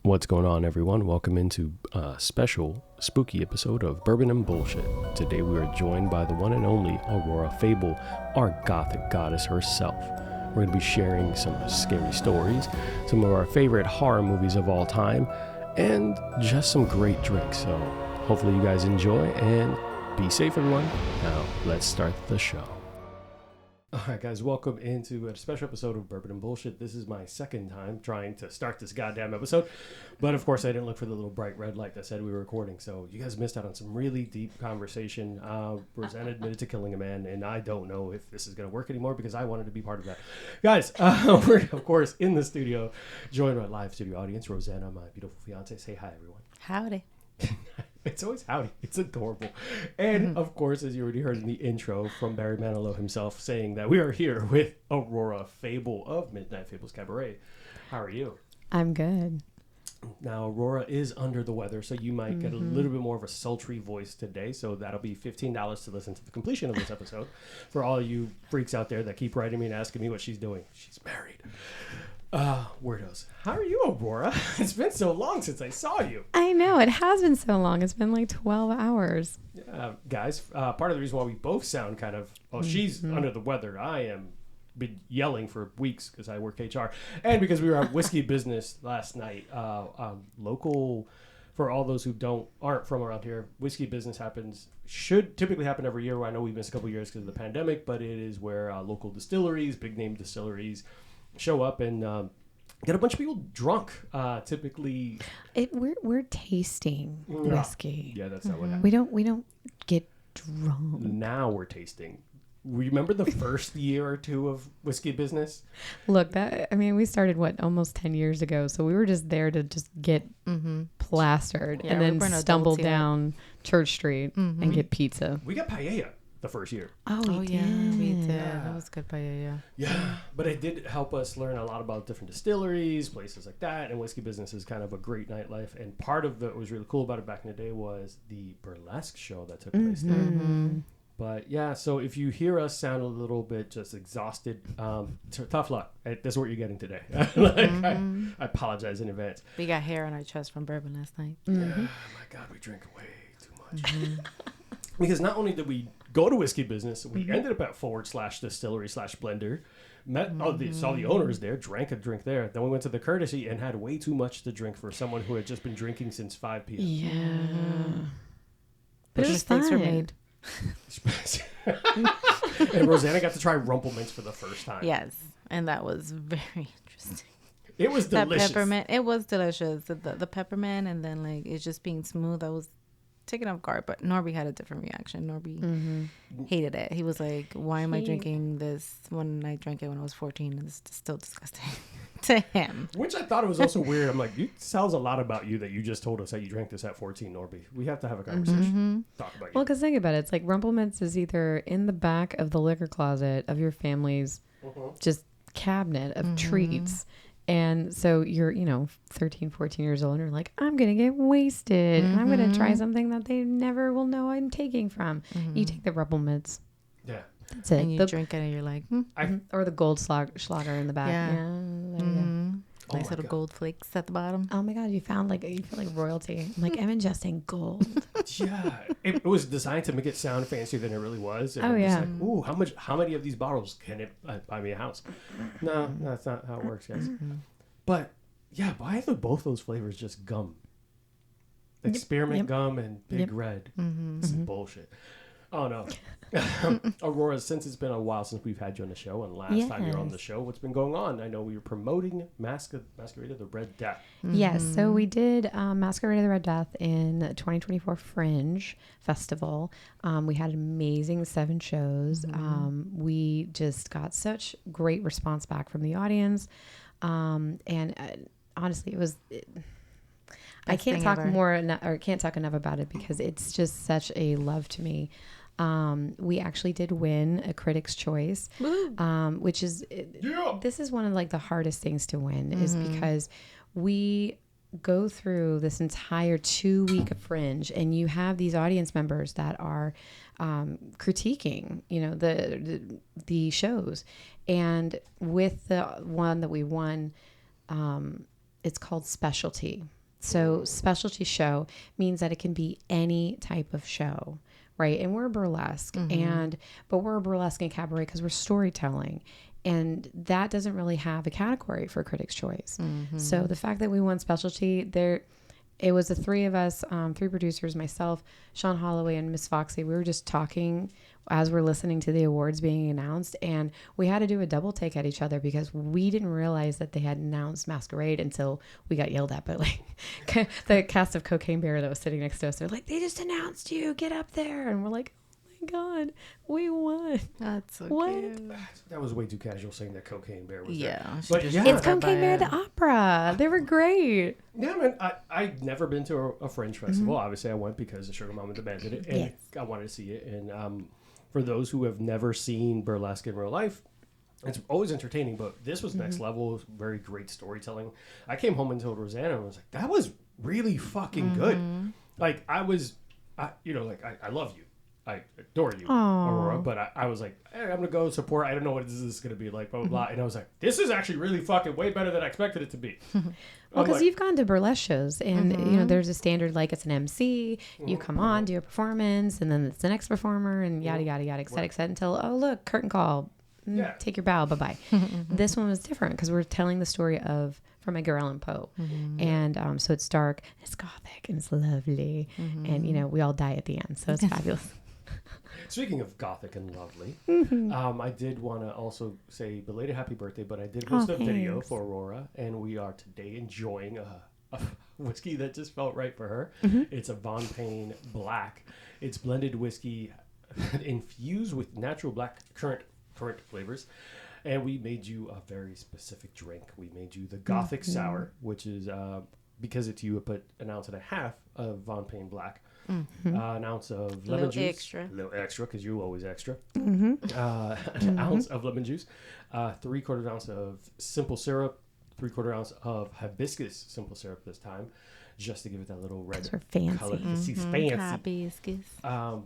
What's going on, everyone? Welcome into a special spooky episode of Bourbon and Bullshit. Today we are joined by the one and only Aurora Fable, our Gothic Goddess herself. We're going to be sharing some scary stories, some of our favorite horror movies of all time, and just some great drinks. So hopefully you guys enjoy and be safe, everyone. Now let's start the show. All right, guys, welcome into a special episode of Bourbon and Bullshit. This is my second time trying to start this goddamn episode. But, of course, I didn't look for the little bright red light that said we were recording. So you guys missed out on some really deep conversation. Rosanna admitted to killing a man, and I don't know if this is going to work anymore because I wanted to be part of that. Guys, we're, of course, in the studio, joined by live studio audience, Rosanna, my beautiful fiancé. Say hi, everyone. Howdy. It's always howdy. It's adorable. And, of course, as you already heard in the intro from Barry Manilow himself saying that we are here with Aurora Fable of Midnight Fables Cabaret. How are you? I'm good. Now, Aurora is under the weather, so you might get a little bit more of a sultry voice today. So that'll be $15 to listen to the completion of this episode. For all you freaks out there that keep writing me and asking me what she's doing. She's married. Weirdos. How are you, Aurora? It's been so long since I saw you. I know. It has been so long. It's been like 12 hours. Guys, part of the reason why we both sound kind of, she's under the weather. I am been yelling for weeks because I work HR. And because we were at Whiskey Business last night, local, for all those who aren't from around here, Whiskey Business should typically happen every year. I know we missed a couple of years because of the pandemic, but it is where local distilleries, big name distilleries, show up and get a bunch of people drunk. Typically, we're tasting whiskey. Yeah, that's not what happens. We don't get drunk. Now we're tasting. Remember the first year or two of Whiskey Business? Look, we started almost 10 years ago, so we were just there to just get plastered and then stumble down Church Street and get pizza. We got paella the first year. Oh, yeah, we did. That was good paella. Yeah, but it did help us learn a lot about different distilleries, places like that, and Whiskey Business is kind of a great nightlife. And part of what was really cool about it back in the day was the burlesque show that took place there. But yeah, so if you hear us sound a little bit just exhausted, tough luck. That's what you're getting today. I apologize in advance. We got hair on our chest from bourbon last night. Yeah, my God, we drank way too much. Because not only did we go to Whiskey Business, we ended up at /distillery/blender. Saw the owners there, drank a drink there. Then we went to the Courtesy and had way too much to drink for someone who had just been drinking since 5 p.m. Yeah. But Mistakes were made. And Rosanna got to try Rumple Mints for the first time. Yes, and that was very interesting. It was delicious. That peppermint, it was delicious. The peppermint and then like it's just being smooth. I was taken off guard, but Norby had a different reaction. Norby hated it. He was like, why am I drinking this when I drank it when I was 14 and it's still disgusting to him. Which I thought it was also weird. I'm like, it tells a lot about you that you just told us that you drank this at 14, Norby. We have to have a conversation. Talk about you. Well, because think about it. It's like Rumple Mints is either in the back of the liquor closet of your family's just cabinet of treats. And so you're, 13, 14 years old and you're like, I'm going to get wasted and I'm going to try something that they never will know I'm taking from. You take the Rumple Mints. Yeah. That's it. And you drink it and you're like, or the gold Schlager in the back. Yeah. There you go. Nice little gold flakes at the bottom. Oh my God. You feel like royalty. I'm like, I'm ingesting gold. Yeah. It was designed to make it sound fancier than it really was. And yeah. Like, ooh, how many of these bottles can it buy me a house? No, that's not how it works, guys. But yeah, why are both those flavors just gum? Experiment gum and Big Red. This is bullshit. Oh no. Aurora, since it's been a while since we've had you on the show, and last time you were on the show, what's been going on? I know we were promoting Masquerade of the Red Death. Yes, so we did Masquerade of the Red Death in 2024 Fringe Festival. We had amazing 7 shows. We just got such great response back from the audience. And honestly, it was... I can't talk can't talk enough about it because it's just such a love to me. We actually did win a Critics' Choice, which is this is one of like the hardest things to win is because we go through this entire 2 week of Fringe and you have these audience members that are critiquing, the shows, and with the one that we won, it's called specialty. So specialty show means that it can be any type of show, right? And we're burlesque, but we're burlesque and cabaret because we're storytelling. And that doesn't really have a category for Critics' Choice. So the fact that we won specialty, it was the three of us, three producers, myself, Sean Holloway, and Miss Foxy. We were just talking as we're listening to the awards being announced, and we had to do a double take at each other because we didn't realize that they had announced Masquerade until we got yelled at. But like the cast of Cocaine Bear that was sitting next to us, they're like, "They just announced you, get up there!" And we're like, God, we won. That's so what? Cute. That was way too casual saying that Cocaine Bear was Yeah. there. But yeah, It's Cocaine Bear the opera. They were great. Yeah, man. I'd never been to a Fringe festival. Obviously, I went because the Sugar Mama demanded it, and Yes. I wanted to see it. And for those who have never seen burlesque in real life, it's always entertaining. But this was next level. Very great storytelling. I came home and told Rosanna, and I was like, "That was really fucking good." Like I love you. I adore you, Aurora, but I was like, hey, I'm going to go support. I don't know what this is going to be like, blah, blah, blah. And I was like, this is actually really fucking way better than I expected it to be. Well, because you've gone to burlesque shows and, there's a standard, like it's an MC, you come on, do a performance, and then it's the next performer and yada, yada, yada, et cetera, until, oh, look, curtain call, take your bow, bye-bye. This one was different because we're telling the story from Edgar Allan Poe. And so it's dark, it's gothic, and it's lovely. And, we all die at the end. So it's fabulous. Speaking of gothic and lovely, I did want to also say belated happy birthday, but I did post a video for Aurora, and we are today enjoying a whiskey that just felt right for her. It's a Payne Black. It's blended whiskey infused with natural black currant flavors. And we made you a very specific drink. We made you the Gothic Sour, which is, because it's you, I put an ounce and a half of Payne Black. An ounce of lemon juice. A little extra, because you're always extra. An ounce of lemon juice. 3/4 ounce of simple syrup. 3/4 ounce of hibiscus simple syrup this time, just to give it that little red color. She's fancy. Hibiscus.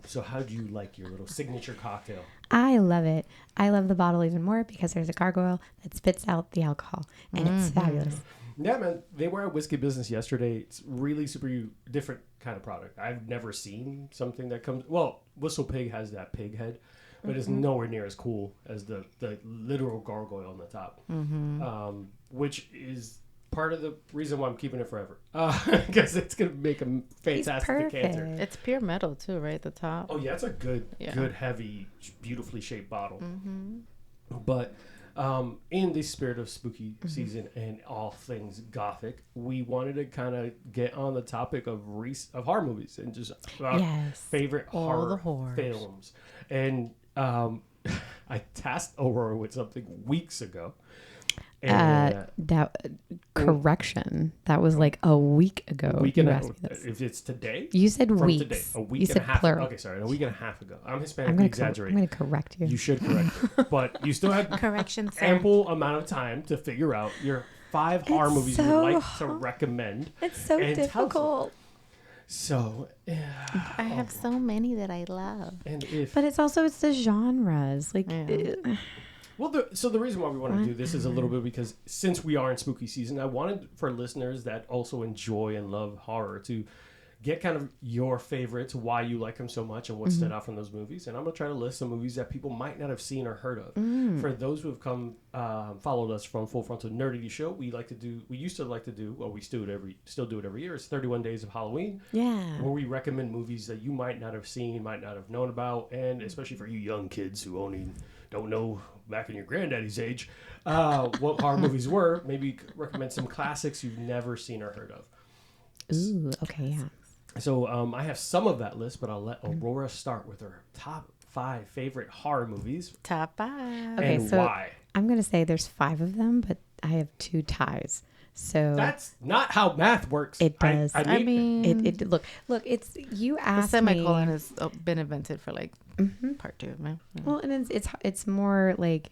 So how do you like your little signature cocktail? I love it. I love the bottle even more because there's a gargoyle that spits out the alcohol, and it's fabulous. Yeah, man. They were at Whiskey Business yesterday. It's really super different kind of product. I've never seen something that comes... Well, Whistle Pig has that pig head, but it's nowhere near as cool as the literal gargoyle on the top, which is part of the reason why I'm keeping it forever. Because it's going to make a fantastic decanter. It's pure metal, too, right? The top. Oh, yeah. It's a good, heavy, beautifully shaped bottle. But... in the spirit of spooky season and all things gothic, we wanted to kind of get on the topic of horror movies and just favorite horror films. And I tasked Aurora with something weeks ago. And, correction. That was like a week ago. If it's today, you said weeks. Today, a week you and said a half. plural. Okay, sorry, a week and a half ago. I'm Hispanic. Exaggerate. I'm going to correct you. You should correct me, but you still have correction, ample amount of time to figure out your 5 horror movies you would like to recommend. It's so difficult. So, I have so many that I love. But it's the genres. Like, well, the reason why we want to do this is a little bit because since we are in spooky season, I wanted for listeners that also enjoy and love horror to get kind of your favorites, why you like them so much, and what stood out from those movies. And I'm going to try to list some movies that people might not have seen or heard of. For those who have followed us from Full Frontal Nerdity Show, we used to like to do, well, we still do it every year. It's 31 Days of Halloween. Yeah. Where we recommend movies that you might not have seen, might not have known about, and especially for you young kids who only don't know back in your granddaddy's age what horror movies were. Maybe recommend some classics you've never seen or heard of. Ooh, okay, yeah. So I have some of that list, but I'll let Aurora start with her top 5 favorite horror movies. Top 5. Okay, and so why. I'm going to say there's 5 of them, but I have 2 ties. So that's not how math works. It does. I mean it look. It's you asked the semicolon me. has been invented for like part 2, man. Yeah. Well, and it's more like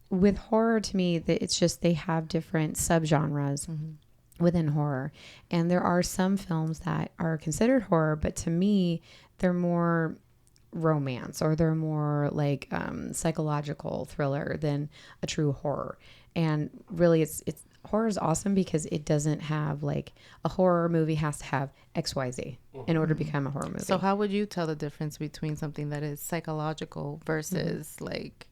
with horror to me that it's just they have different subgenres within horror, and there are some films that are considered horror, but to me they're more romance or they're more like psychological thriller than a true horror. And really, it's horror is awesome because it doesn't have like a horror movie has to have XYZ in order to become a horror movie. So how would you tell the difference between something that is psychological versus like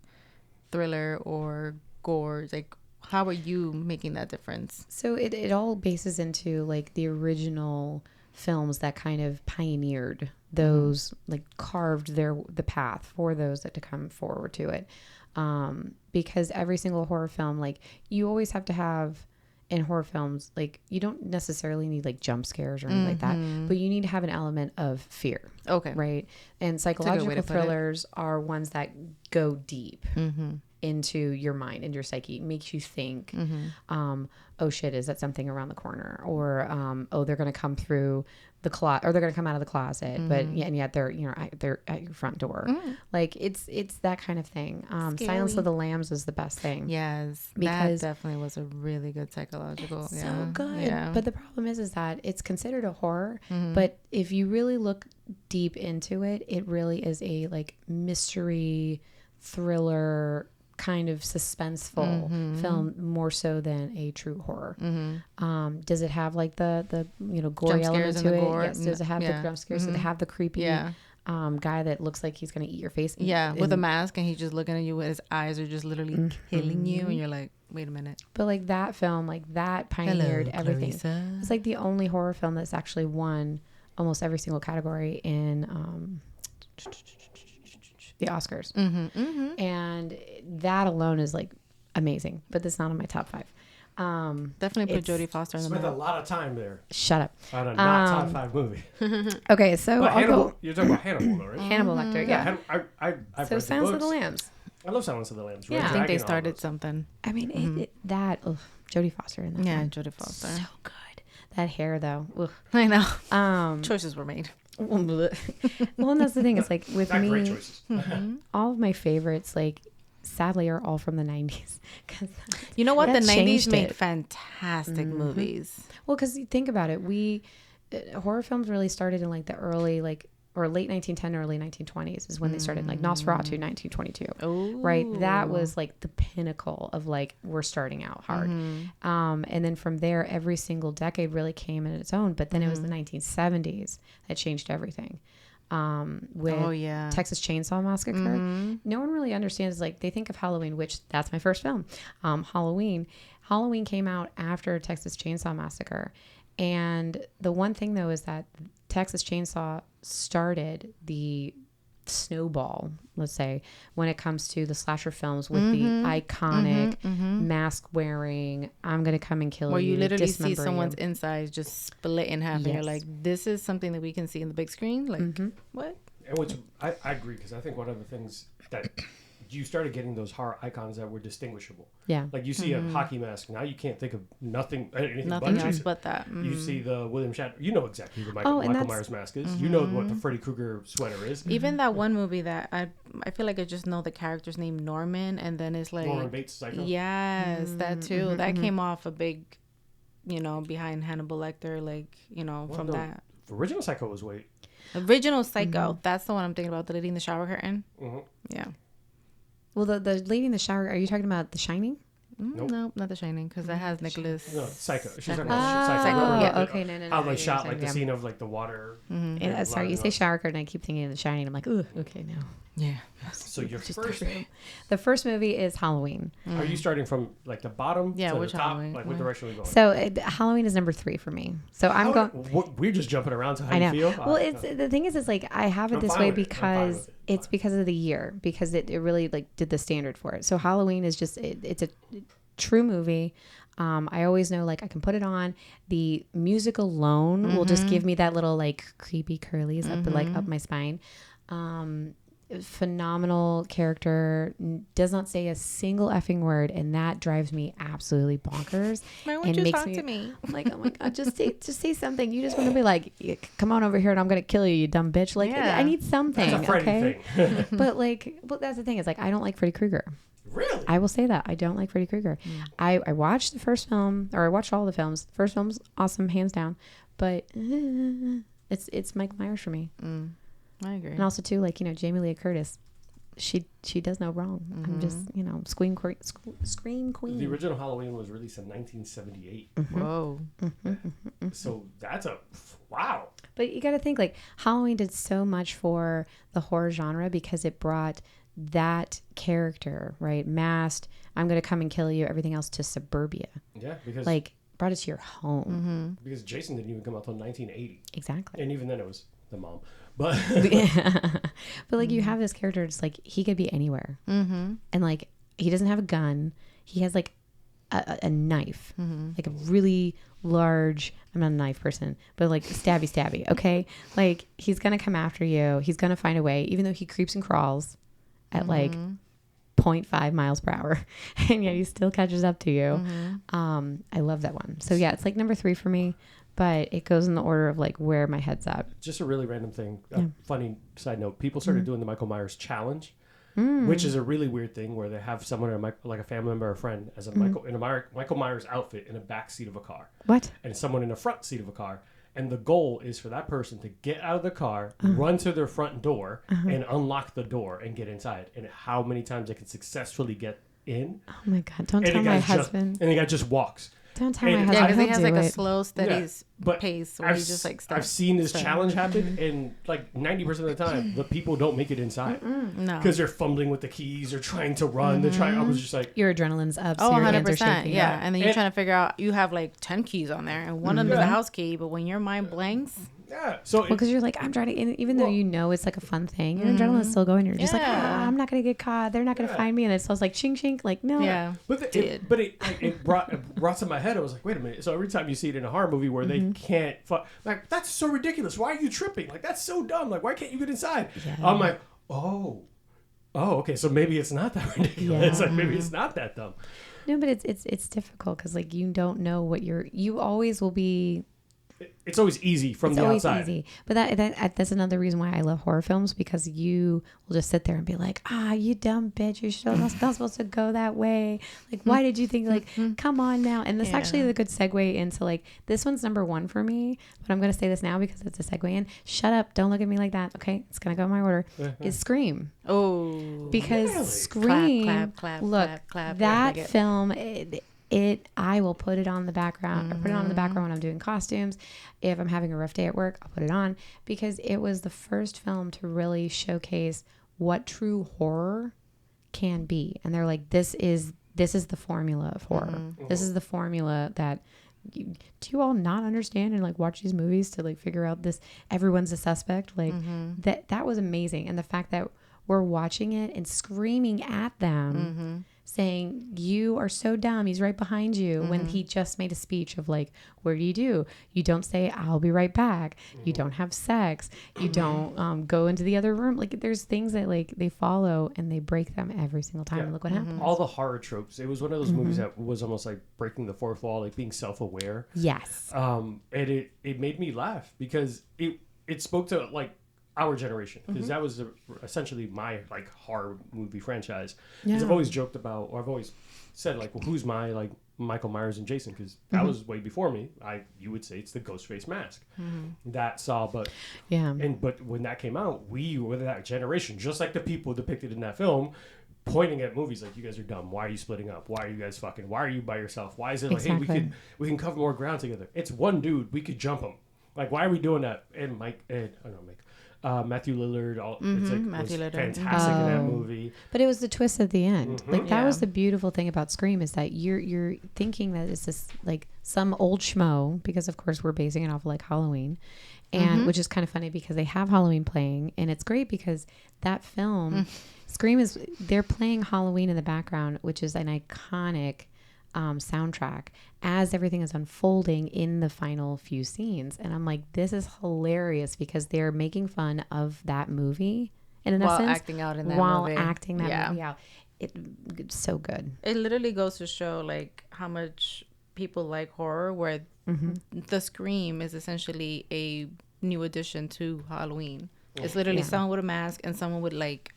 thriller or gore? Like, how are you making that difference? So it all bases into like the original films that kind of pioneered those, like carved the path for those that to come forward to it. Because every single horror film, like you always have to have in horror films, like you don't necessarily need like jump scares or anything like that, but you need to have an element of fear. Okay. Right. And psychological thrillers are ones that go deep into your mind and your psyche, makes you think, oh shit, is that something around the corner? Or, oh, they're going to come through the closet, or they're going to come out of the closet, but and yet they're, you know, they're at your front door. Like it's that kind of thing. Silence of the Lambs is the best thing. Yes. Because that definitely was a really good psychological. So good. Yeah. But the problem is that it's considered a horror, but if you really look deep into it, it really is a like mystery thriller kind of suspenseful film, more so than a true horror. Does it have like the you know gory element to it? Gore? Yes. Does it have the jump scares? Does it have the creepy guy that looks like he's gonna eat your face? With a mask, and he's just looking at you with his eyes are just literally killing you, and you're like, wait a minute. But like that film, like that pioneered everything. Clarissa. It's like the only horror film that's actually won almost every single category in the Oscars. And that alone is like amazing, but that's not on my top 5. Definitely put Jodie Foster in the Spent a middle. lot of time there. Shut up. On a not top 5 movie. Okay, so But I'll Hannibal, go you're talking about Hannibal, though, right? Hannibal Lecter. Yeah. I've So read Silence the of the books. Lambs. I love Silence of the Lambs. Yeah. Red I think they Dragon, all started those. something. I mean, Jodie Foster in that. Yeah, one. Jodie Foster. So good. That hair though. Ugh. I know. Choices were made. Well, and that's the thing. It's like with Not great me, choices. all of my favorites, like sadly, are all from the 90s. You know what? The That 90s changed made it. fantastic movies. Well, because you think about it, horror films really started in like the early, like, or late 1910, early 1920s is when they started, like Nosferatu, 1922. Oh, Right. That was like the pinnacle of like, we're starting out hard. And then from there, every single decade really came in its own. But then it was the 1970s that changed everything. With Texas Chainsaw Massacre. No one really understands, like they think of Halloween, which that's my first film. Halloween came out after Texas Chainsaw Massacre. And the one thing though is that Texas Chainsaw started the snowball, let's say, when it comes to the slasher films with the iconic mask wearing, I'm gonna come and kill you, where you literally see dismember someone's you. insides just split in half, and you're like, this is something that we can see in the big screen. Like, what? And which I agree, because I think one of the things that you started getting those horror icons that were distinguishable. Yeah. Like you see a hockey mask, now you can't think of anything Nothing but else Jason. but that. You see the William Shatner, you know exactly who Michael and that's- Myers mask is. You know what the Freddy Krueger sweater is. Even that one movie that I feel like I just know the character's name, Norman, and then it's like Norman Bates Psycho. yes, that too. That came off a big, behind Hannibal Lecter, like from no. that The original Psycho was original Psycho. That's the one I'm thinking about. The lady in the shower curtain. Yeah. Well, the lady in the shower, are you talking about The Shining? Nope. No, not The Shining, because that has Nicholas. No, Psycho. She's talking Psycho. about Psycho. Psycho, Remember, yeah. Okay, no. How they you're shot saying, like the yeah. scene of like the water. Yeah, sorry, you say shower curtain, I keep thinking of The Shining. I'm like, ooh, okay, no. Yeah. So your first, The first movie is Halloween. are you starting from like the bottom Yeah, to the which top? Halloween? Like what direction are we going? So Halloween is number 3 for me. So I'm going. We're just jumping around to how I know. you feel. Well, it's the thing is, it's like I have it I'm this fine way with it. I'm fine because with it. it's because of the year, because it really like did the standard for it. So Halloween is just it's a true movie. I always know, like, I can put it on. The music alone will just give me that little like creepy curlies up my spine. Phenomenal character, does not say a single effing word, and that drives me absolutely bonkers. Why won't and you makes talk to me? I'm like, oh my god, just say something. You just want to be like, come on over here and I'm gonna kill you, you dumb bitch. Like, Yeah. I need something. That's a Freddy Okay. thing. but that's the thing, is like, I don't like Freddy Krueger. Really? I will say that I don't like Freddy Krueger. I watched the first film, or I watched all the films. The first film's awesome, hands down, but it's Mike Myers for me. I agree. And also too, like, Jamie Lee Curtis, she does no wrong. I'm just, scream queen. The original Halloween was released in 1978. Whoa. So that's wow. But you got to think, like, Halloween did so much for the horror genre because it brought that character, right? Masked, I'm going to come and kill you, everything else to suburbia. Yeah, because like brought it to your home. Because Jason didn't even come out until 1980. Exactly. And even then it was the mom. But but like you have this character, it's like he could be anywhere. And like he doesn't have a gun. He has like a knife, like a really large, I'm not a knife person, but like stabby. Okay. Like he's going to come after you. He's going to find a way, even though he creeps and crawls at like 0.5 miles per hour. And yet he still catches up to you. I love that one. So yeah, it's like number 3 for me, but it goes in the order of like where my head's at. Just a really random thing. Funny side note. People started doing the Michael Myers challenge. Which is a really weird thing where they have someone like a family member or a friend as a Michael Myers outfit in a back seat of a car. What? And someone in the front seat of a car. And the goal is for that person to get out of the car, run to their front door, and unlock the door and get inside. And how many times they can successfully get in. Oh my God. Don't tell my husband. And the guy just walks. Don't tell my husband. Yeah, because he has like a slow, steady pace where he just like starts. I've seen this challenge happen, and like 90% of the time, the people don't make it inside. No. Because they're fumbling with the keys, they're trying to run, they're trying. I was just like, your adrenaline's up. Oh, So your hands are 100%. shaking. Yeah. And then you're trying to figure out, you have like 10 keys on there, and one of them is a house key, but when your mind blanks. yeah. So because you're like, I'm trying to, even though you know it's like a fun thing, your adrenaline's still going. You're just like, I'm not going to get caught. They're not going to find me. And it smells like chink chink. Like, no. Yeah. But it brought to my head. I was like, wait a minute. So every time you see it in a horror movie where they can't, like, that's so ridiculous. Why are you tripping? Like, that's so dumb. Like, why can't you get inside? Yeah. I'm like, oh, okay. So maybe it's not that ridiculous. Like, maybe it's not that dumb. No, but it's difficult because like you don't know what you always will be. It's always easy from the outside. It's always easy. But that's another reason why I love horror films, because you will just sit there and be like, you dumb bitch, you're not supposed to go that way. Like, why did you think, like, come on now? And this actually is a good segue into, like, this one's number 1 for me, but I'm going to say this now because it's a segue in. Shut up. Don't look at me like that. Okay. It's going to go in my order. Is Scream. Oh. Because really? Scream, clap, that film, I will put it on the background. I put it on in the background when I'm doing costumes. If I'm having a rough day at work, I'll put it on, because it was the first film to really showcase what true horror can be. And they're like, this is the formula of horror. This is the formula that do you all not understand and like watch these movies to like figure out this, everyone's a suspect. Like that was amazing. And the fact that we're watching it and screaming at them, saying, you are so dumb, he's right behind you, when he just made a speech of like, what do? You don't say, I'll be right back. You don't have sex. You don't go into the other room. Like, there's things that like they follow and they break them every single time. And look what happens. All the horror tropes. It was one of those movies that was almost like breaking the fourth wall, like being self-aware. Yes. And it made me laugh because it spoke to like our generation, because that was essentially my like horror movie franchise. Because I've always joked about, or I've always said like, well, who's my like Michael Myers and Jason? Because that was way before me. You would say it's the ghost face mask that saw, but when that came out, we were that generation, just like the people depicted in that film, pointing at movies like, you guys are dumb. Why are you splitting up? Why are you guys fucking? Why are you by yourself? Why is it like, hey, we can cover more ground together? It's one dude. We could jump him. Like, why are we doing that? And Matthew Lillard, was fantastic in that movie. But it was the twist at the end. Like, that was the beautiful thing about Scream, is that you're thinking that it's just like some old schmo, because of course we're basing it off of like Halloween, and which is kind of funny because they have Halloween playing, and it's great because that film, Scream, they're playing Halloween in the background, which is an iconic soundtrack as everything is unfolding in the final few scenes. And I'm like, this is hilarious because they're making fun of that movie while acting out in that movie. Movie out. It's so good. It literally goes to show like how much people like horror, where the Scream is essentially a new addition to Halloween. It's literally someone with a mask and someone with like,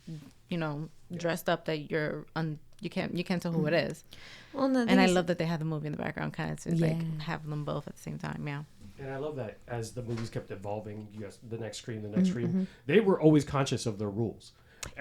dressed up that you can't tell who it is. Well, and I love that they have the movie in the background, kind of to like have them both at the same time. Yeah. And I love that as the movies kept evolving, the next Scream, they were always conscious of their rules.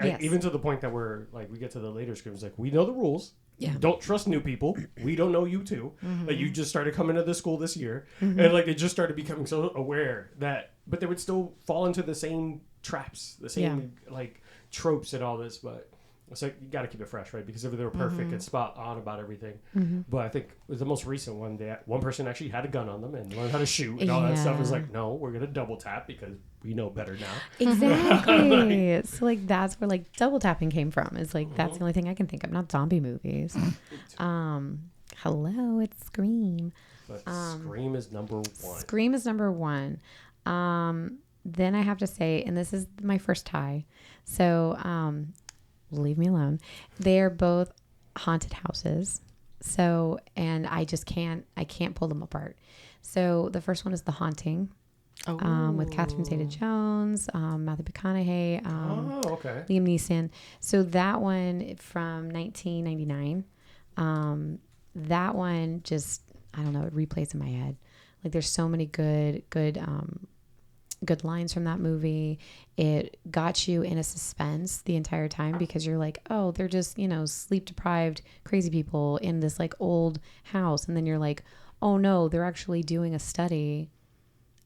Yes. Even to the point that we're like, we get to the later scripts, like, we know the rules. Yeah. Don't trust new people. We don't know you too. Like, you just started coming to the school this year. And like, they just started becoming so aware that, but they would still fall into the same traps, the same like tropes and all this. But it's like, you got to keep it fresh, right? Because if they were perfect and spot on about everything. But I think with the most recent one, one person actually had a gun on them and learned how to shoot and all that stuff. It was like, no, we're going to double tap because we know better now. Exactly. So like, that's where like double tapping came from. Is like, that's the only thing I can think of, not zombie movies. Hello, it's Scream. But Scream is number one. Scream is number one. Then I have to say, and this is my first tie. So, leave me alone. They are both haunted houses. So, and I can't pull them apart. So the first one is The Haunting. With Catherine Zeta-Jones, Matthew McConaughey, Liam Neeson. So that one from 1999, that one just, I don't know, it replays in my head. Like, there's so many good lines from that movie. It got you in a suspense the entire time because you're like, oh, they're just, sleep deprived, crazy people in this like old house. And then you're like, oh no, they're actually doing a study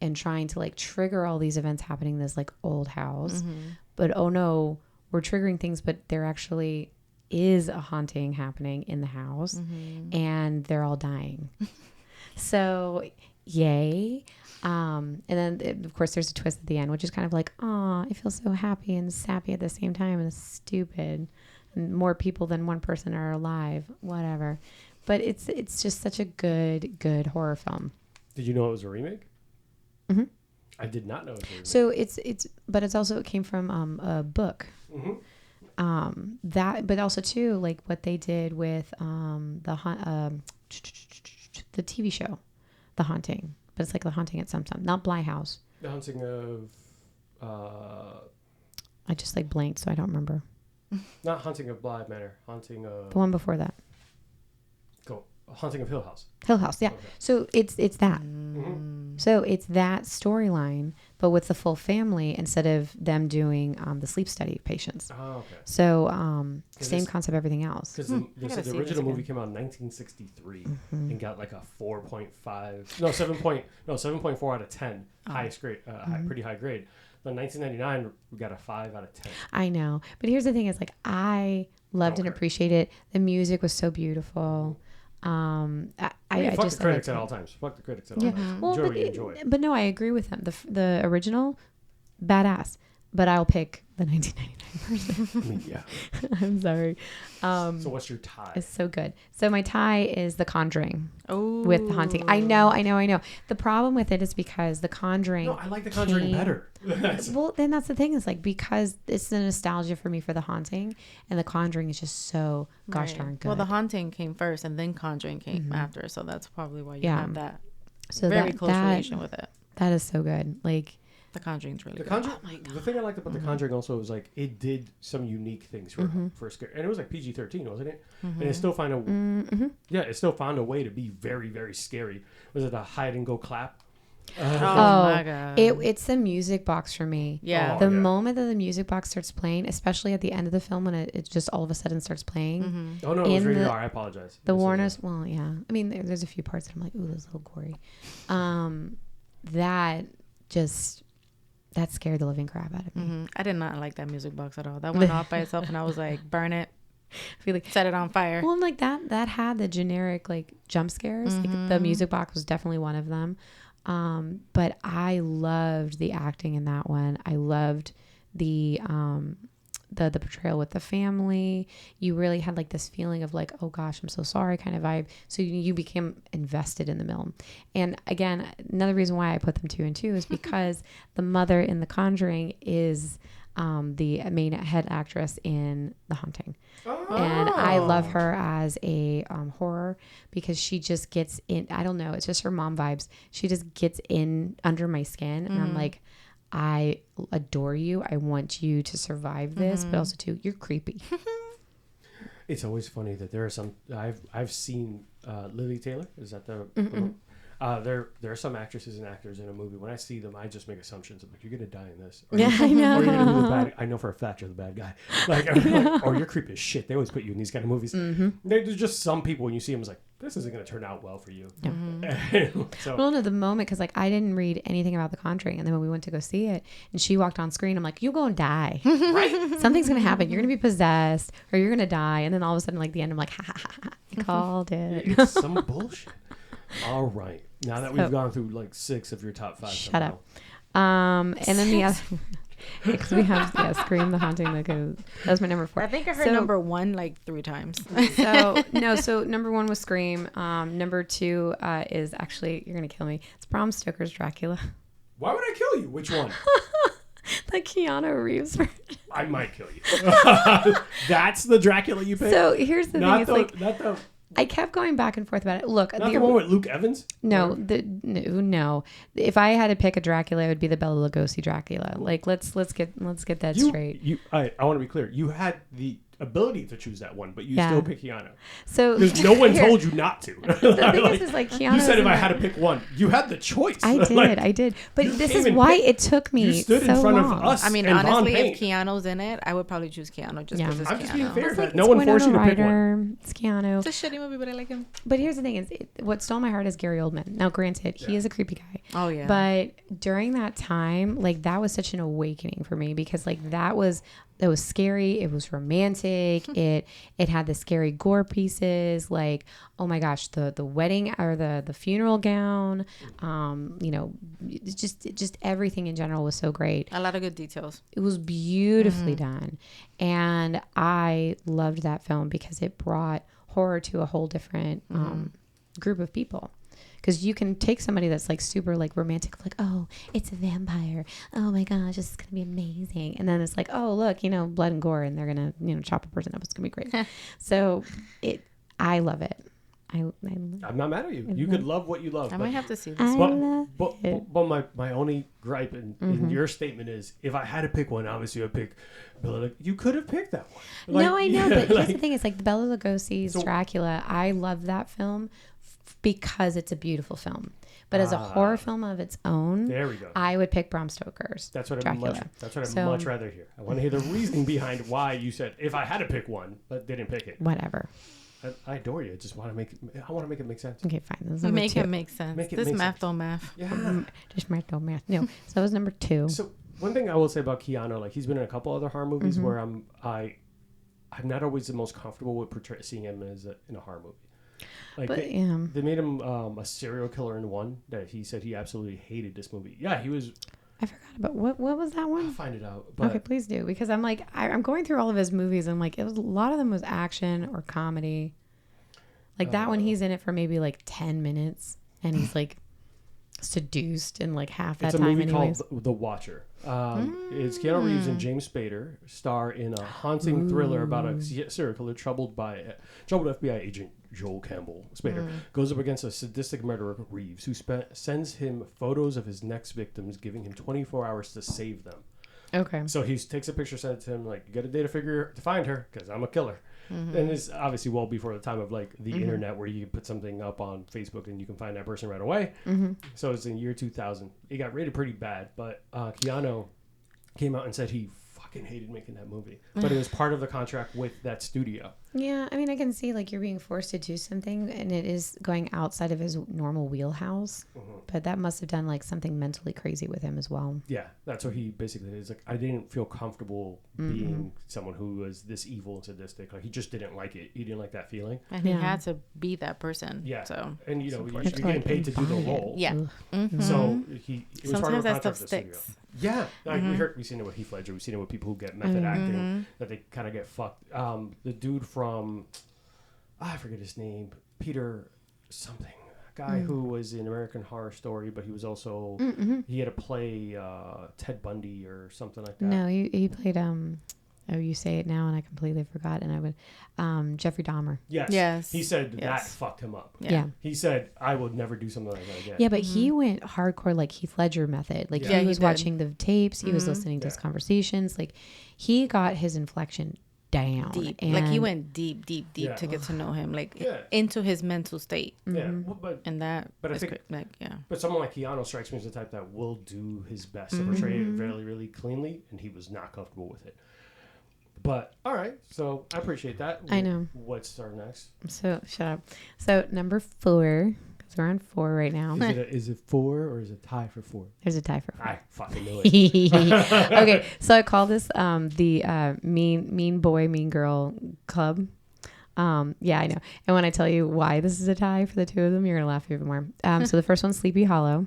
and trying to like trigger all these events happening in this like old house. But oh no, we're triggering things, but there actually is a haunting happening in the house and they're all dying. So yay. And then of course there's a twist at the end, which is kind of like, oh, it feels so happy and sappy at the same time and it's stupid. And more people than one person are alive, whatever. But it's just such a good horror film. Did you know it was a remake? I did not know it was a remake. So it came from a book. But also too, like what they did with the TV show, The Haunting. But it's like The Haunting at some, not Bly House. The Haunting of I just like blanked, so I don't remember. Not Haunting of Bly Manor. Haunting of The one before that. Haunting of Hill House. Hill House, yeah. Okay. So it's that. So it's that storyline, but with the full family instead of them doing the sleep study patients. Oh, okay. So same concept, everything else. Because the original movie came out in 1963 and got like a 7.4 out of 10, highest grade, pretty high grade. But 1999, we got a 5 out of 10. I know, but here's the thing: is like I loved and appreciated it. The music was so beautiful. Fuck the critics at all times. Fuck the critics at all times. Well, enjoy what you enjoy. But no, I agree with them. The original, badass. But I'll pick the 1999 version. Yeah. I'm sorry. So what's your tie? It's so good. So my tie is The Conjuring. Oh. With The Haunting. I know. The problem with it is because The Conjuring. No, I like The Conjuring better. Well, then that's the thing. Is like because it's the nostalgia for me for The Haunting, and The Conjuring is just so gosh darn good. Well, The Haunting came first, and then Conjuring came after. So that's probably why you have that very close relation with it. That is so good. Like. The Conjuring's really good. Oh my God. The thing I liked about The Conjuring also was like it did some unique things for scare, and it was like PG-13, wasn't it? And it still found a way to be very, very scary. Was it the hide and go clap? My God! It's the music box for me. Yeah. The moment that the music box starts playing, especially at the end of the film when it just all of a sudden starts playing. Oh no, it was rated R. I apologize. The Warner's. Well, yeah. I mean, there's a few parts that I'm like, ooh, that's a little gory. That scared the living crap out of me. I did not like that music box at all. That went off by itself, and I was like, "Burn it!" I feel like set it on fire. Well, like that had the generic like jump scares. Like, the music box was definitely one of them. But I loved the acting in that one. I loved the portrayal with the family. You really had like this feeling of like, oh gosh, I'm so sorry kind of vibe. So you became invested in the film. And again, another reason why I put them 2 and 2 is because the mother in The Conjuring is the main head actress in The Haunting. And I love her as a horror because she just gets in. I don't know. It's just her mom vibes. She just gets in under my skin. And I'm like, I adore you. I want you to survive this, but also too, you're creepy. It's always funny that there are some. I've seen Lily Taylor. Is that the? There are some actresses and actors in a movie. When I see them, I just make assumptions. I'm like, you're gonna die in this. Or Yeah, I know. Or you're gonna be the bad. I know for a fact you're the bad guy. Or you're creepy as shit. They always put you in these kind of movies. There's just some people when you see them, it's like, this isn't gonna turn out well for you. So, well, no, the moment, because like I didn't read anything about The Conjuring, and then when we went to go see it, and she walked on screen, I'm like, you're gonna die. Right? Something's gonna happen. You're gonna be possessed, or you're gonna die. And then all of a sudden, like the end, I'm like, ha ha ha, ha. I called it. It's some bullshit. All right. Now that we've gone through like 6 of your top 5. Shut up. And then the other, because we have Scream, The Haunting, that was my number 4. I think I heard number 1 like 3 times. So number 1 was Scream. Number 2 is actually, you're gonna kill me. It's Bram Stoker's Dracula. Why would I kill you? Which one? The Keanu Reeves version. I might kill you. That's the Dracula you picked? So here's the thing. It's like, not the I kept going back and forth about it. Look, not the one with Luke Evans? No, no. If I had to pick a Dracula, it would be the Bela Lugosi Dracula. Like, let's get that straight. I want to be clear. You had the ability to choose that one, but you still pick Keanu. So because no one told you not to. The thing is like Keanu. You said if I had to pick one, you had the choice. I did. But this is why it took me. You stood in front of us. I mean, honestly, if Keanu's in it, I would probably choose Keanu just because it's I'm Keanu. just being fair. Like, no one forced you to pick one. It's Keanu. It's a shitty movie, but I like him. But here's the thing: is what stole my heart is Gary Oldman. Now, granted, he is a creepy guy. Oh yeah. But during that time, like that was such an awakening for me because like that was scary. It was romantic. It had the scary gore pieces. Like, oh my gosh, the wedding or the funeral gown. Just everything in general was so great. A lot of good details. It was beautifully done, and I loved that film because it brought horror to a whole different group of people. Because you can take somebody that's like super like romantic, like, oh, it's a vampire. Oh my gosh, this is gonna be amazing. And then it's like, oh look, blood and gore, and they're gonna chop a person up. It's gonna be great. So I love it. I'm not mad at you. You could love what you love. I might have to see this. But my only gripe in your statement is, if I had to pick one, obviously I'd pick Bela. You could have picked that one. Like, no, I know, but here's the thing: is like the Bela Lugosi's Dracula. I love that film because it's a beautiful film. But as a horror film of its own, there we go. I would pick Bram Stoker's Dracula. I'd much rather hear. I want to hear the reasoning behind why you said if I had to pick one, but didn't pick it. Whatever. I adore you. I want to make it make sense. Okay, fine. You make it make sense. This math don't math. Yeah. Just math don't math. No. So that was number 2. So one thing I will say about Keanu, like he's been in a couple other horror movies where I'm not always the most comfortable with seeing him as in a horror movie. Like they made him a serial killer in one that he said he absolutely hated this movie. Yeah, he was. I forgot about what was that one? I'll find it out. But okay, please do, because I'm like I'm going through all of his movies. And like a lot of them was action or comedy. Like that one, he's in it for maybe like 10 minutes, and he's like seduced in like half that time. It's a movie anyways. called The Watcher. It's Keanu Reeves and James Spader star in a haunting thriller about a serial killer troubled FBI agent Joel Campbell. Spader goes up against a sadistic murderer, Reeves, who sends him photos of his next victims, giving him 24 hours to save them. Okay. So he takes a picture, sends it to him, like, you got a day to find her, because I'm a killer. And it's obviously well before the time of like the internet where you can put something up on Facebook and you can find that person right away. So it's in year 2000. It got rated pretty bad, but Keanu came out and said he fucking hated making that movie, but it was part of the contract with that studio. Yeah, I mean, I can see like you're being forced to do something, and it is going outside of his normal wheelhouse. But that must have done like something mentally crazy with him as well. Yeah, that's what he basically is. Like, I didn't feel comfortable being someone who was this evil and sadistic. Like, he just didn't like it. He didn't like that feeling, and he had to be that person. Yeah. So and you're getting paid to do the role. Yeah. So it was sometimes part of a that stuff contract sticks. Yeah, like we've seen it with Heath Ledger. We've seen it with people who get method acting that they kind of get fucked. The dude from I forget his name, Peter something, a guy who was in American Horror Story, but he was also he had to play Ted Bundy or something like that. No, he played oh, you say it now and I completely forgot, and I would Jeffrey Dahmer. Yes. He said that fucked him up. Yeah. He said, I would never do something like that again. Yeah, but he went hardcore like Heath Ledger method. Like he was watching the tapes, he was listening to his conversations. Like he got his inflection down. Deep. And Like he went deep to get to know him, like into his mental state. Yeah, but I think But someone like Keanu strikes me as the type that will do his best to portray it really, really cleanly, and he was not comfortable with it. But all right, so I appreciate that. I know. What's our next? So shut up. So number 4. We're on 4 right now. Is it 4 or is it tie for 4? There's a tie for 4. I fucking knew it. Okay, so I call this the mean boy, mean girl club. Yeah, I know. And when I tell you why this is a tie for the two of them, you're gonna laugh even more. So the first one's Sleepy Hollow.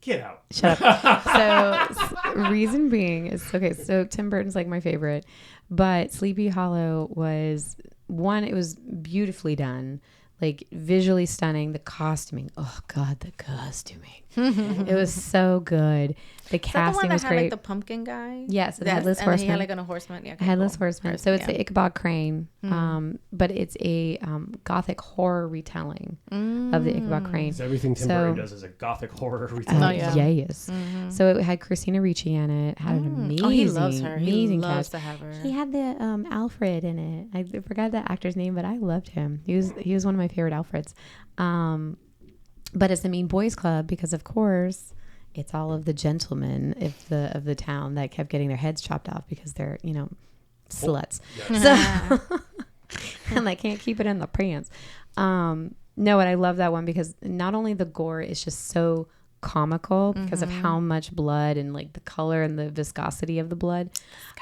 Get out. Shut up. So reason being is, okay, so Tim Burton's like my favorite, but Sleepy Hollow was one, it was beautifully done. Like visually stunning. The costuming. Oh God, the costuming. It was so good. The casting was great. Had, like, the pumpkin guy. Yes, the headless horseman. He had like on a horseman. Yeah, headless horseman. So it's the Ichabod Crane, but it's a Gothic horror retelling of the Ichabod Crane. So everything Tim Burton does is a Gothic horror retelling. Yes. So it had Christina Ricci in it. Had an amazing. Oh, he loves her. Amazing he loves cast. to have her. He had the Alfred in it. I forgot the actor's name, but I loved him. He was one of my favorite Alfreds. But it's the Mean Boys Club because, of course, it's all of the gentlemen of the town that kept getting their heads chopped off because they're, sluts. So, and they can't keep it in the pants. No, and I love that one because not only the gore is just so comical because of how much blood and like the color and the viscosity of the blood.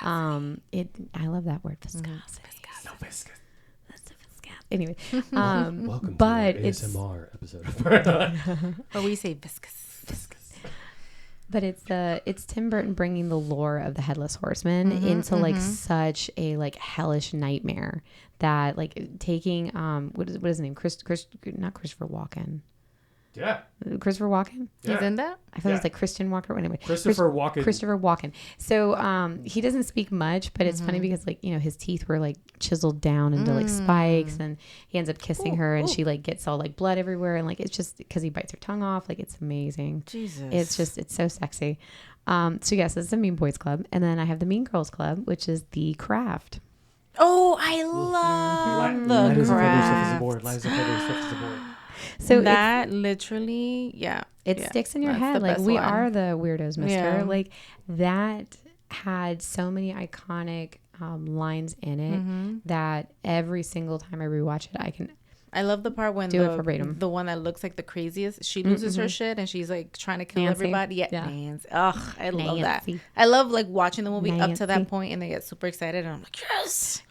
I love that word, viscosity. No viscous. Anyway, welcome but to the ASMR episode. Or we say viscous. But it's Tim Burton bringing the lore of the Headless Horseman into like such a like hellish nightmare that like taking what is his name? Not Christopher Walken. Yeah. Christopher Walken? Yeah. He's in that? I thought it was like Christian Walker. Anyway, Christopher Walken. So he doesn't speak much, but it's funny because like, his teeth were like chiseled down into like spikes, and he ends up kissing her and she like gets all like blood everywhere. And like, it's just because he bites her tongue off. Like, it's amazing. Jesus. It's so sexy. So yes, it's the Mean Boys Club. And then I have the Mean Girls Club, which is The Craft. Oh, I love The Craft. So that literally, it sticks in your head. Like, we are the weirdos, mister. Yeah. Like, that had so many iconic lines in it that every single time I rewatch it, I love the part when the one that looks like the craziest, she loses her shit and she's like trying to kill everybody. Yeah. Nancy. Ugh, I love that. I love like watching the movie up to that point and they get super excited and I'm like, yes.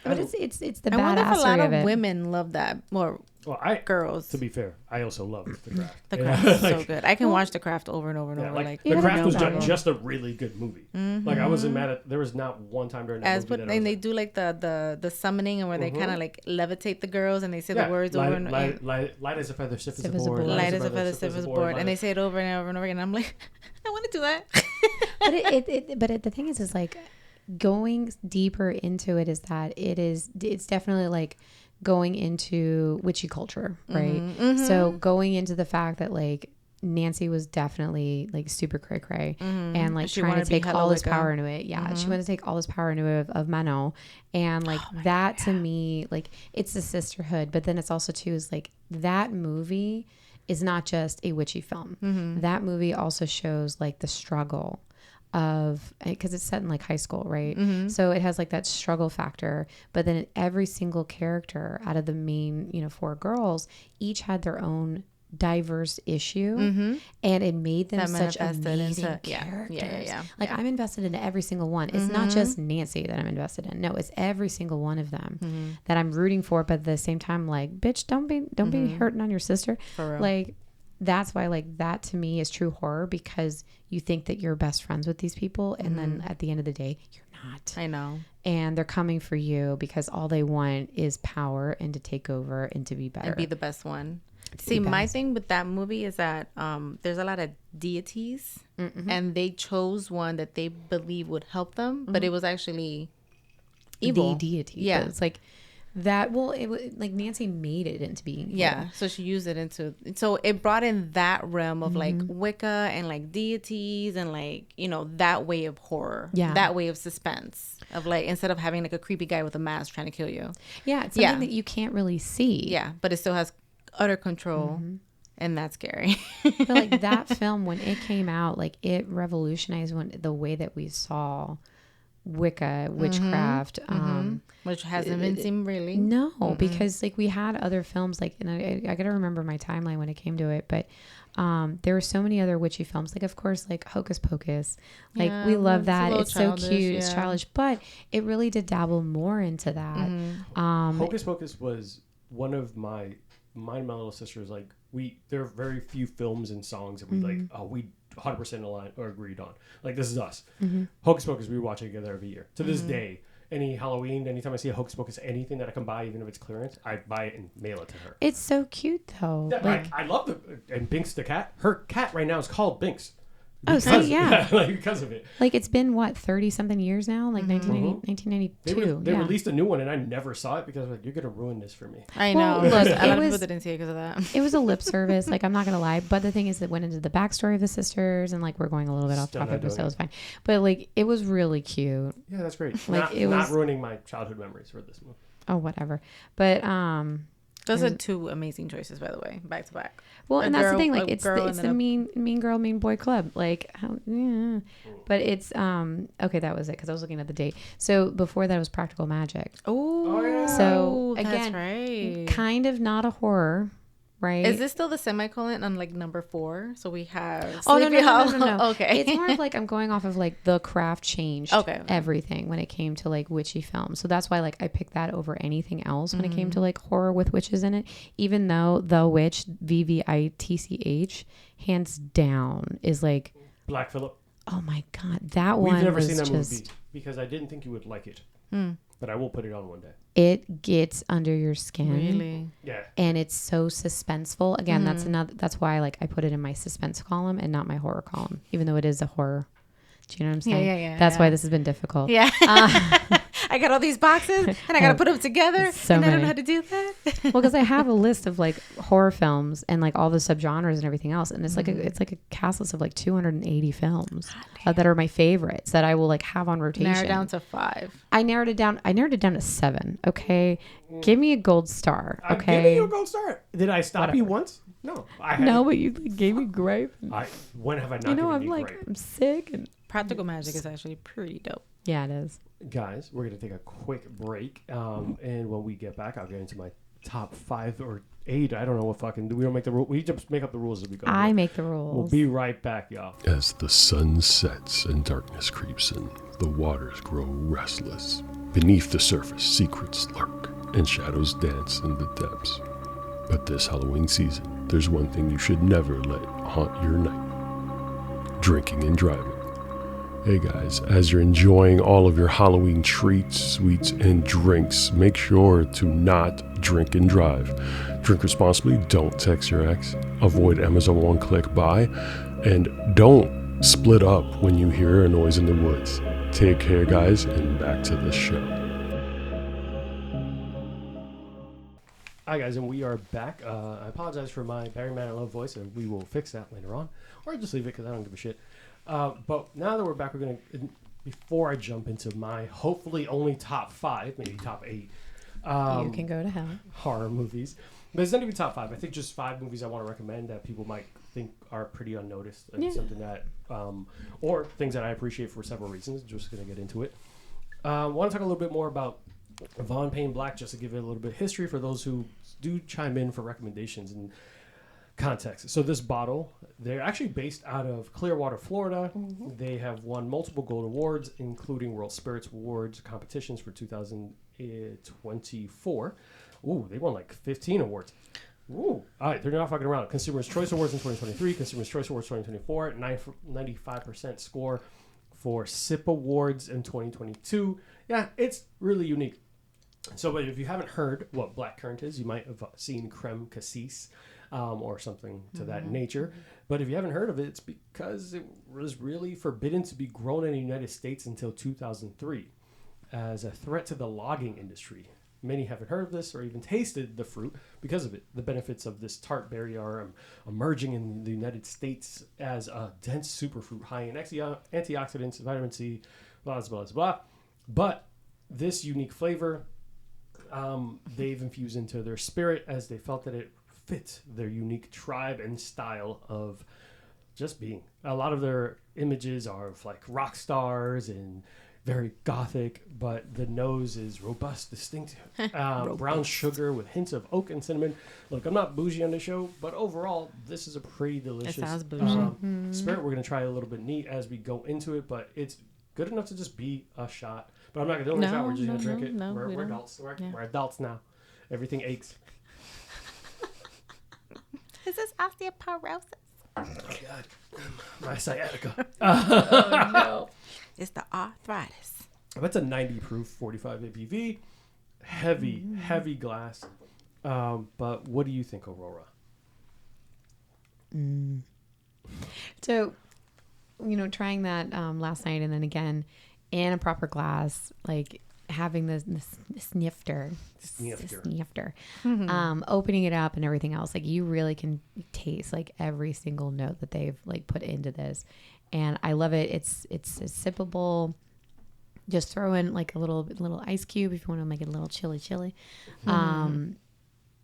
But it's the badassery of it. I wonder if a lot of women love that more. Well, girls. To be fair, I also love The Craft. The Craft is so good. I can watch The Craft over and over and over. Like The Craft was just a really good movie. Like, I wasn't mad at. There was not one time during that movie and they do like the summoning and where they kind of like levitate the girls and they say the words over and over. Light as a feather, stiff as a board. Light as a feather, stiff as a board. And they say it over and over and over again. And I'm like, I want to do that. But the thing is like going deeper into it is that it's definitely like going into witchy culture, right? So going into the fact that like Nancy was definitely like super cray cray and like she trying to take all this power into it. Yeah, she wanted to take all this power into it of Manon, and like that to me, like it's a sisterhood, but then it's also too is like that movie is not just a witchy film. That movie also shows like the struggle of, because it's set in like high school, right? So it has like that struggle factor, but then every single character out of the main 4 girls each had their own diverse issue, and it made them such amazing characters. Like I'm invested in every single one. It's not just Nancy that I'm invested in. No, it's every single one of them that I'm rooting for, but at the same time, like, bitch, don't be hurting on your sister. Like, that's why, like, that to me is true horror, because you think that you're best friends with these people, and then at the end of the day, you're not. I know. And they're coming for you because all they want is power and to take over and to be better. And be the best one. See, my thing with that movie is that there's a lot of deities, and they chose one that they believe would help them, but it was actually evil. The deity. Yeah. It's like... That, well, it was like Nancy made it into being. Yeah, so she used it into, so it brought in that realm of like Wicca and like deities and like, that way of horror. Yeah. That way of suspense. of like, instead of having like a creepy guy with a mask trying to kill you. Yeah, it's something that you can't really see. Yeah, but it still has utter control, and that's scary. But like that film, when it came out, like it revolutionized the way that we saw Wicca, witchcraft, which hasn't been seen really. No, because like we had other films, like, and I gotta remember my timeline when it came to it, but there were so many other witchy films, like of course like Hocus Pocus, like we love that, it's so cute, it's childish, but it really did dabble more into that. Hocus Pocus was one of mine and my little sisters, like there are very few films and songs that we we 100% aligned or agreed on. Like, this is us. Hocus Pocus, we watch it together every year. To this day, any Halloween, anytime I see a Hocus Pocus, anything that I can buy, even if it's clearance, I buy it and mail it to her. It's so cute, though. Yeah, like, I love and Binks the cat. Her cat right now is called Binks. Like because of it. Like, it's been, what, 30-something years now? Like, 1992. They released a new one, and I never saw it because I was like, you're going to ruin this for me. I know. Look, a lot of people didn't see it because of that. It was a lip service. Like, I'm not going to lie. But the thing is, it went into the backstory of the sisters, and, like, we're going a little bit off topic, but so it was fine. But, like, it was really cute. Yeah, that's great. Like, not ruining my childhood memories for this movie. Oh, whatever. But, those are two amazing choices, by the way, back to back. Well, and that's the thing. Like, it's the mean girl, mean boy club. Like, yeah. But it's okay. That was it because I was looking at the date. So before that was Practical Magic. Oh, yeah. So again, that's right. Kind of not a horror, right? Is this still the semicolon on like number 4? So we have. Oh no. Okay. It's more of like I'm going off of like the craft changed everything when it came to like witchy films. So that's why like I picked that over anything else when it came to like horror with witches in it. Even though The Witch, VVITCH, hands down is like Black Phillip. Oh my god, that one. We've never seen that movie because I didn't think you would like it. But I will put it on one day. It gets under your skin. Really? Yeah. And it's so suspenseful. Again, that's why like I put it in my suspense column and not my horror column, even though it is a horror. Do you know what I'm saying? Yeah. That's why this has been difficult. Yeah. I got all these boxes and I got to put them together. So and I many. don't know how to do that. Well, because I have a list of like horror films and like all the subgenres and everything else. And it's like a cast list of like 280 films that are my favorites that I will like have on rotation. Narrow down to 5. I narrowed it down to 7. Okay. Give me a gold star. Okay. I'm giving you a gold star. Did I stop you once? No. No, but you like, gave me gripe. When have I not given you I'm gripe? I'm sick. And Practical Magic is actually pretty dope. Yeah, it is. Guys, we're going to take a quick break. And when we get back, I'll get into my top 5 or 8. I don't know what fucking... We don't make the rules. We just make up the rules as we go. I make the rules. We'll be right back, y'all. As the sun sets and darkness creeps in, the waters grow restless. Beneath the surface, secrets lurk and shadows dance in the depths. But this Halloween season, there's one thing you should never let haunt your night. Drinking and driving. Hey guys, as you're enjoying all of your Halloween treats, sweets, and drinks, make sure to not drink and drive. Drink responsibly, don't text your ex, avoid Amazon one-click buy, and don't split up when you hear a noise in the woods. Take care, guys, and back to the show. Hi guys, and we are back. I apologize for my Barry Manilow voice, and we will fix that later on, or just leave it because I don't give a shit. But now that we're back, we're going to, before I jump into my hopefully only top 5, maybe top 8. You can go to hell. Horror movies. But it's not even top 5. I think just 5 movies I want to recommend that people might think are pretty unnoticed. And something that, or things that I appreciate for several reasons. Just going to get into it. I want to talk a little bit more about Von Payne Black, just to give it a little bit of history for those who do chime in for recommendations and context. So this bottle, they're actually based out of Clearwater, Florida. They have won multiple gold awards, including World Spirits Awards competitions for 2024. Ooh, they won like 15 awards. Ooh, all right, they're not fucking around. Consumer's Choice Awards in 2023, Consumer's Choice Awards 2024, 95% score for SIP Awards in 2022. Yeah, it's really unique. So, but if you haven't heard what black currant is, you might have seen creme cassis. Or something to that nature. But if you haven't heard of it, it's because it was really forbidden to be grown in the United States until 2003 as a threat to the logging industry. Many haven't heard of this or even tasted the fruit because of it. The benefits of this tart berry are emerging in the United States as a dense superfruit high in antioxidants, vitamin C, blah, blah, blah, blah. But this unique flavor, they've infused into their spirit as they felt that it fit their unique tribe and style of just being. A lot of their images are of like rock stars and very gothic, but the nose is robust, distinct, brown sugar with hints of oak and cinnamon. Look, I'm not bougie on the show, but overall, this is a pretty delicious It sounds bougie. spirit. We're going to try a little bit neat as we go into it, but it's good enough to just be a shot. But I'm not going to do a shot. We're just going to drink it. No, we're we don't. adults. We're adults now. Everything aches. Is this osteoporosis? Oh, God. My sciatica. Oh, no. It's the arthritis. That's a 90 proof, 45 ABV. Heavy glass. But what do you think, Aurora? So, trying that last night and then again in a proper glass, like having the snifter, opening it up and everything else, like you really can taste like every single note that they've like put into this. And I love it. It's sippable. Just throw in like a little ice cube if you want to make it a little chilly.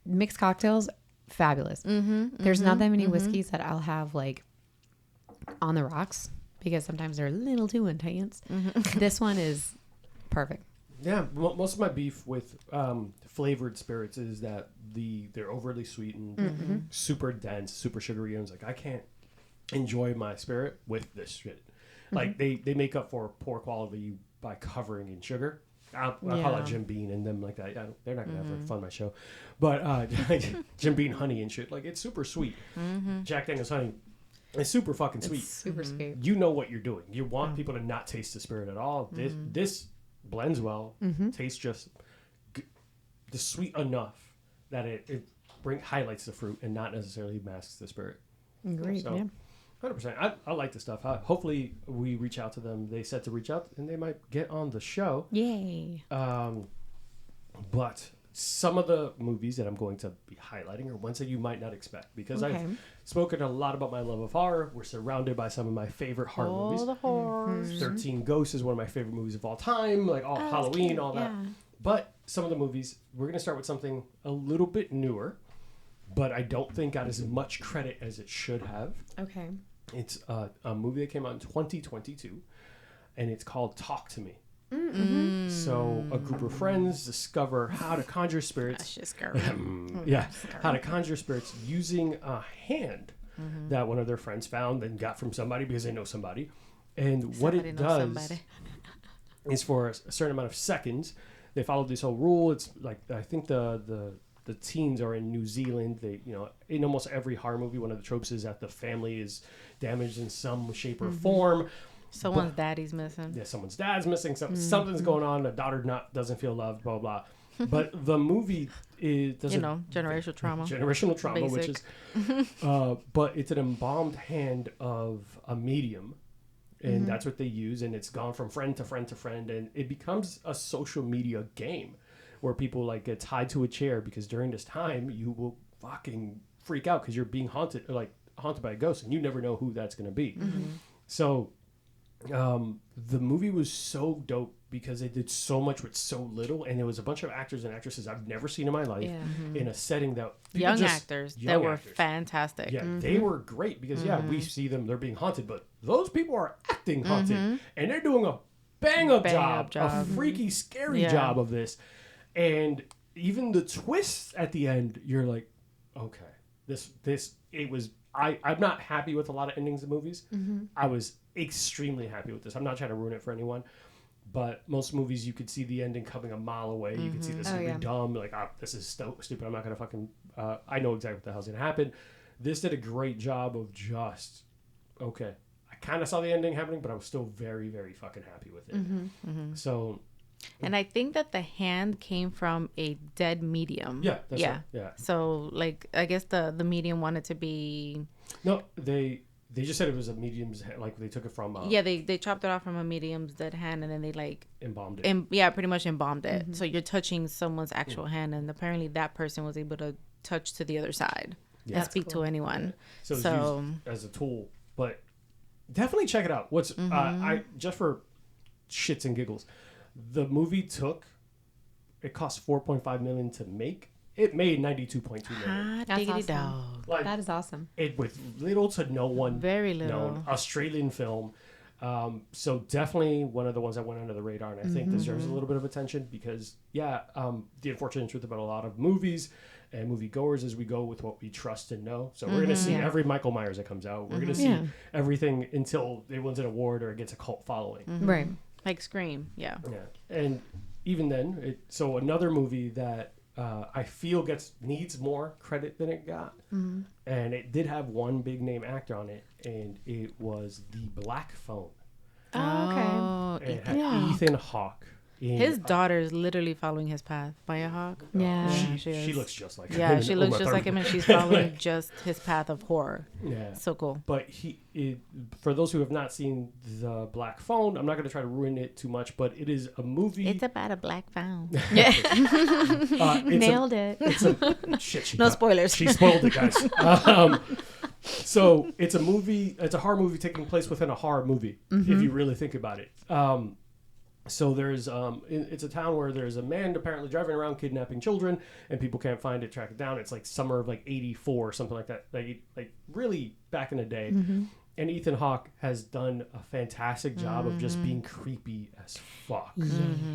Mixed cocktails, fabulous. There's not that many whiskeys that I'll have like on the rocks because sometimes they're a little too intense. This one is perfect. Yeah, most of my beef with flavored spirits is that they're overly sweetened, super dense, super sugary, and it's like I can't enjoy my spirit with this shit. Like they make up for poor quality by covering in sugar. I'll call out Jim Beam and them like that. They're not gonna have fun on my show, but Jim Beam honey and shit, like it's super sweet. Jack Daniel's honey is super fucking sweet. It's super sweet. You know what you're doing. You want people to not taste the spirit at all. This blends well. Tastes just the sweet enough that it highlights the fruit and not necessarily masks the spirit. Great, so, yeah. 100%. I like the stuff. Hopefully we reach out to them. They said to reach out and they might get on the show. Yay. But some of the movies that I'm going to be highlighting are ones that you might not expect because I've spoken a lot about my love of horror. We're surrounded by some of my favorite horror movies. The horrors. 13 Ghosts is one of my favorite movies of all time. Like all Halloween, cute. all that. Yeah. But some of the movies, we're going to start with something a little bit newer, but I don't think got as much credit as it should have. Okay. It's a movie that came out in 2022, and it's called Talk to Me. So a group of friends discover how to conjure spirits. That's just scary. How to conjure spirits using a hand that one of their friends found and got from somebody because they know somebody. And what it does is for a certain amount of seconds, they follow this whole rule. It's like I think the teens are in New Zealand. They, in almost every horror movie, one of the tropes is that the family is damaged in some shape or form. Someone's daddy's missing. Yeah, someone's dad's missing. Something's going on. The daughter doesn't feel loved. Blah blah. But the movie generational trauma. Generational trauma, Basic. which is, but it's an embalmed hand of a medium. And that's what they use. And it's gone from friend to friend to friend. And it becomes a social media game where people like get tied to a chair because during this time you will fucking freak out because you're being haunted by a ghost and you never know who that's going to be. So the movie was so dope because they did so much with so little, and there was a bunch of actors and actresses I've never seen in my life in a setting that young actors were fantastic. Yeah, they were great because we see them, they're being haunted, but those people are acting haunted and they're doing a bang up job, a freaky scary job of this. And even the twists at the end, you're like, okay, I'm not happy with a lot of endings of movies. I was extremely happy with this. I'm not trying to ruin it for anyone, but most movies you could see the ending coming a mile away. You could see this is dumb. Like, this is stupid. I'm not going to fucking, I know exactly what the hell's going to happen. This did a great job of just, okay, I kind of saw the ending happening, but I was still very, very fucking happy with it. So... And I think that the hand came from a dead medium. Yeah, that's right. Yeah. So, like, I guess the medium wanted to be... No, they just said it was a medium's hand. Like, they took it from... they chopped it off from a medium's dead hand, and then they, like... Embalmed it. Pretty much embalmed it. So you're touching someone's actual hand, and apparently that person was able to touch to the other side and speak to anyone. Yeah. So it's used as a tool. But definitely check it out. What's... I just for shits and giggles... The movie it cost $4.5 million to make. It made $92.2 million. Hot That's diggity awesome. dog. Like, That is awesome. it with little to no one Very little. known Australian film. So definitely one of the ones that went under the radar, and I think deserves a little bit of attention because, the unfortunate truth about a lot of movies and moviegoers is we go with what we trust and know. So we're going to see every Michael Myers that comes out. We're going to see everything until it wins an award or it gets a cult following. Right. Like Scream. Yeah. Yeah, and even then, so another movie that I feel needs more credit than it got, and it did have one big name actor on it, and it was The Black Phone. Oh, okay. It had Ethan Hawke. His daughter is literally following his path. Maya Hawke. Yeah. She looks just like him. Yeah, she looks just like him, and she's following just his path of horror. Yeah. So cool. But for those who have not seen The Black Phone, I'm not going to try to ruin it too much, but it is a movie. It's about a black phone. Nailed it. Shit, No spoilers. She spoiled it, guys. So it's a movie. It's a horror movie taking place within a horror movie, if you really think about it. So there's it's a town where there's a man apparently driving around kidnapping children, and people can't find it, track it down. It's like summer of like '84 or something like that, like really back in the day. And Ethan Hawke has done a fantastic job of just being creepy as fuck,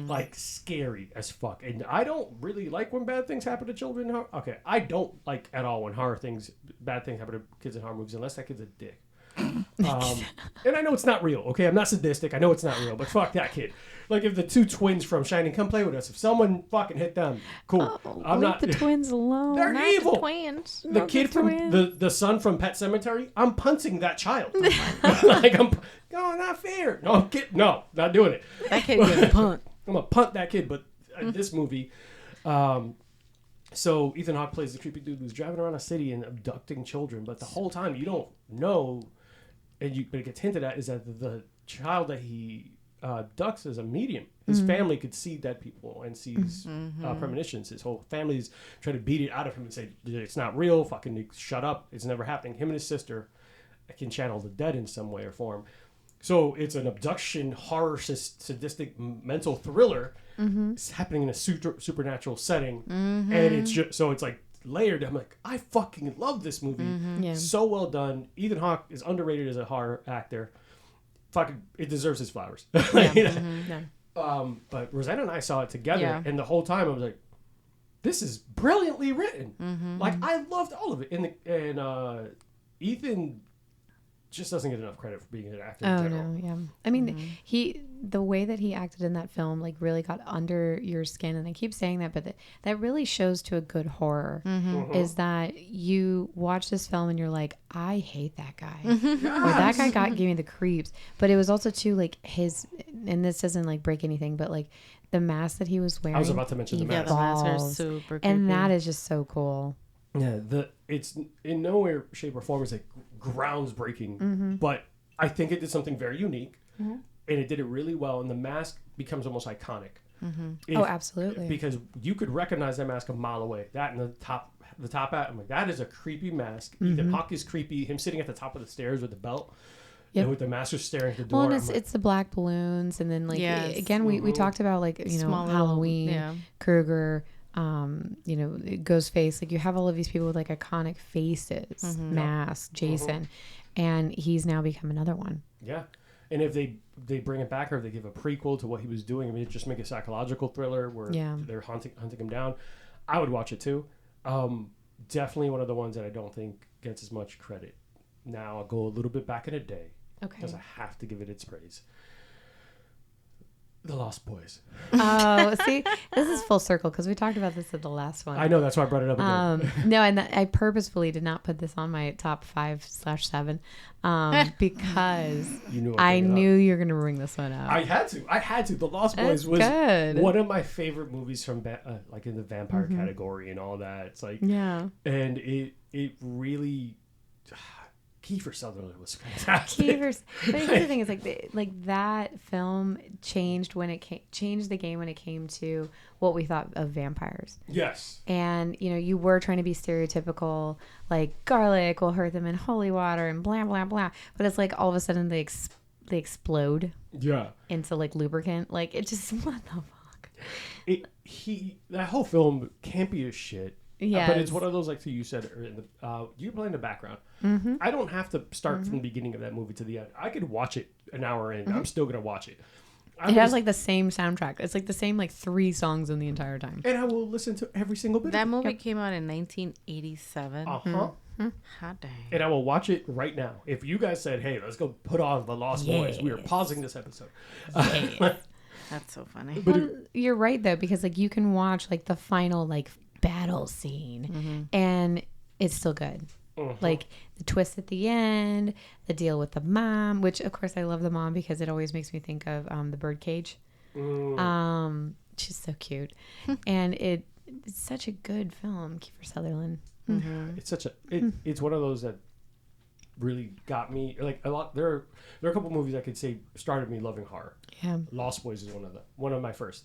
like scary as fuck. And I don't really like when bad things happen to children. Okay, I don't like at all when bad things happen to kids in horror movies unless that kid's a dick. And I know it's not real, okay? I'm not sadistic. I know it's not real, but fuck that kid. Like if the two twins from Shining come play with us, if someone fucking hit them, cool. I'm not. The twins alone. They're Not evil. the twins. The kid from the son from Pet Cemetery. I'm punting that child. Like not fair. No, not doing it. That kid gets punt. I'm gonna punt that kid. But this movie, so Ethan Hawke plays the creepy dude who's driving around a city and abducting children. But the whole time you don't know, but it gets hinted at is that the child that he abducts is a medium. His family could see dead people and sees premonitions. His whole family's trying to beat it out of him and say it's not real. Fucking shut up. It's never happening. Him and his sister can channel the dead in some way or form. So it's an abduction, horror, sadistic, mental thriller. It's happening in a supernatural setting, and it's just so it's like layered. I'm like, I fucking love this movie. So well done. Ethan Hawke is underrated as a horror actor. Fucking, it deserves his flowers. But Rosanna and I saw it together, and the whole time I was like, this is brilliantly written. Like I loved all of it, and Ethan just doesn't get enough credit for being an actor in general. No, yeah. I mean, the way that he acted in that film, like, really got under your skin. And I keep saying that, but that really shows to a good horror is that you watch this film and you're like, I hate that guy. Or that guy gave me the creeps. But it was also too, like, and this doesn't, like, break anything, but, like, the mask that he was wearing. I was about to mention the mask. Yeah, the masks are super creepy. And that is just so cool. Yeah, it's in no way, shape, or form is like groundsbreaking, but I think it did something very unique, and it did it really well. And the mask becomes almost iconic. Absolutely. Because you could recognize that mask a mile away. That and the top hat. I'm like, that is a creepy mask. Ethan Hawke is creepy. Him sitting at the top of the stairs with the belt. Yep. And with the master staring at the door. Well, and it's the black balloons, and then like again, we talked about like Small Halloween, Krueger. Ghostface, like you have all of these people with like iconic faces, masks, Jason, and he's now become another one. Yeah. And if they bring it back or if they give a prequel to what he was doing, I mean, just make a psychological thriller where they're hunting him down, I would watch it too. Definitely one of the ones that I don't think gets as much credit. Now I'll go a little bit back in a day. Okay. Because I have to give it its praise. The Lost Boys. Oh, see, this is full circle because we talked about this at the last one. I know, that's why I brought it up again. No, and I purposefully did not put this on my top 5/7 because I knew you were going to bring this one up. I had to. The Lost Boys was one of my favorite movies from like in the vampire category and all that. It's like, and it really. Kiefer Sutherland was fantastic. But here's the thing: is like that film changed the game when it came to what we thought of vampires. Yes. And you were trying to be stereotypical, like garlic will hurt them in holy water and blah blah blah. But it's like all of a sudden they they explode Yeah. into like lubricant. Like it just what the fuck. That whole film campy as shit. Yeah, but it's one of those like you said. You play in the background. Mm-hmm. I don't have to start from the beginning of that movie to the end. I could watch it an hour in. I'm still gonna watch it. It has like the same soundtrack. It's like the same like 3 songs in the entire time. And I will listen to every single bit. That movie came out in 1987. Uh-huh. Hot dang. And I will watch it right now. If you guys said, "Hey, let's go put on The Lost Boys," we are pausing this episode. That's so funny. Well, you're right though, because like you can watch like the final like battle scene and it's still good. Like the twist at the end, the deal with the mom, which of course I love the mom because it always makes me think of the birdcage. She's so cute. And it's such a good film. Kiefer Sutherland. It's such a it's one of those that really got me like a lot. There are a couple movies I could say started me loving horror. Yeah. Lost Boys is one of my first.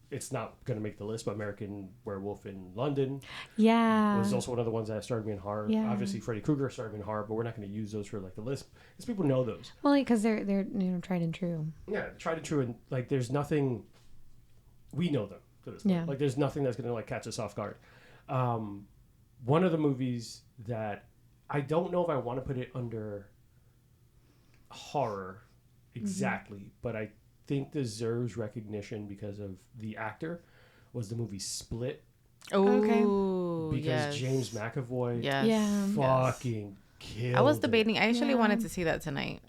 It's not going to make the list, but American Werewolf in London was also one of the ones that started me in horror. Yeah. Obviously, Freddy Krueger started me in horror, but we're not going to use those for like the list because people know those. Well, because they're tried and true. Yeah, tried and true, and like there's nothing. We know them to this point. Yeah. Like there's nothing that's going to like catch us off guard. One of the movies that I don't know if I want to put it under horror exactly, but I think deserves recognition because of the actor was the movie Split. Oh, Because James McAvoy fucking killed I was debating. it. I actually wanted to see that tonight.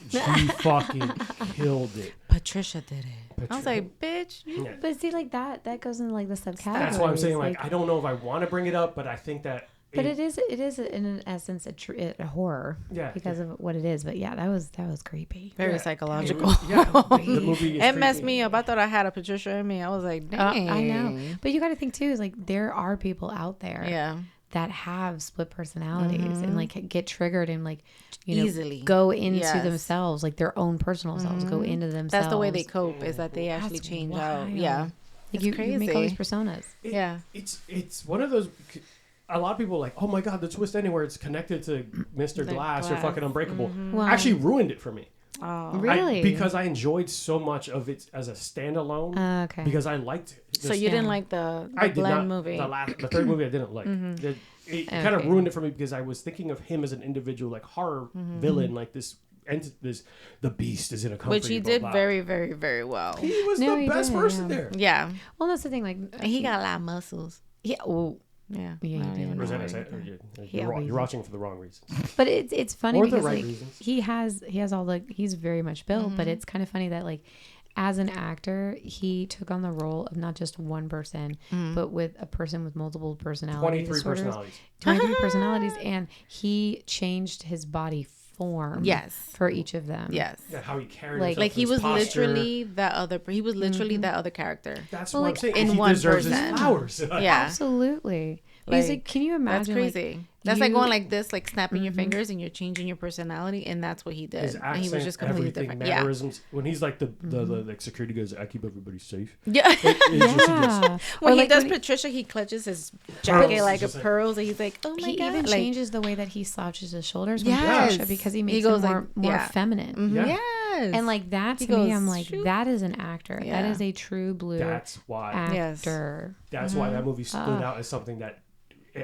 He fucking killed it. Patricia did it. I was like, bitch. Yeah. But see, like that goes into like the subcategories. That's why I'm saying like I don't know if I want to bring it up, but I think that. But it is in an essence a horror because of what it is. But yeah, that was creepy. Very psychological. The movie is it messed creepy. me up. I thought I had a Patricia in me. I was like, dang. I know. But you got to think too is like there are people out there that have split personalities and like get triggered and like easily go into themselves, like their own personal selves, go into themselves. That's the way they cope. Is that they actually change out. Yeah, like you make all these personas. It's one of those. A lot of people are like, oh my god, the twist ending where it's connected to Mr. Glass or fucking Unbreakable actually ruined it for me. Oh, really? Because I enjoyed so much of it as a standalone. Okay. Because I liked it. So you didn't like the Glenn movie? The third movie I didn't like. It kind of ruined it for me because I was thinking of him as an individual, like horror villain, like this. And the beast is in a company. Which he did very, very, very well. He was the best person there. Yeah. Well, that's the thing. Like and he got a lot of muscles. Yeah. Oh. Yeah. Rosanna said, you're watching for the wrong reasons. But it's funny or because the right like reasons. he has all the he's very much built, but it's kind of funny that like as an actor he took on the role of not just one person, but with a person with multiple personality 23 personalities. 23 personalities, and he changed his body form for each of them. Yes. Yeah, how he carried like he was posture. literally that other that other character. That's well, what like, I'm saying. in he one deserves person. his flowers. Yeah. Absolutely. Because like, can you imagine? That's crazy. Like, that's like going like this, like snapping your fingers, and you're changing your personality, and that's what he did. His accent, and he was just completely everything, different. mannerisms. When he's like the like security guys, I keep everybody safe. Yeah. When he like does Patricia, he clutches his jacket like a pearls, and he's like, "Oh my he god!" even like, changes the way that he slouches his shoulders. Yes. Because he makes goes him more feminine. Yeah. Yes. And like that to me, I'm like, that is an actor. Yeah. That is a true blue That's why. actor. That's why that movie stood out as something that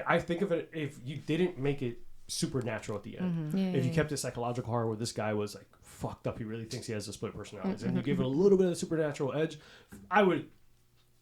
I think of it. If you didn't make it supernatural at the end, if you kept it psychological horror where this guy was like fucked up, he really thinks he has a split personality, and you give it a little bit of supernatural edge, I would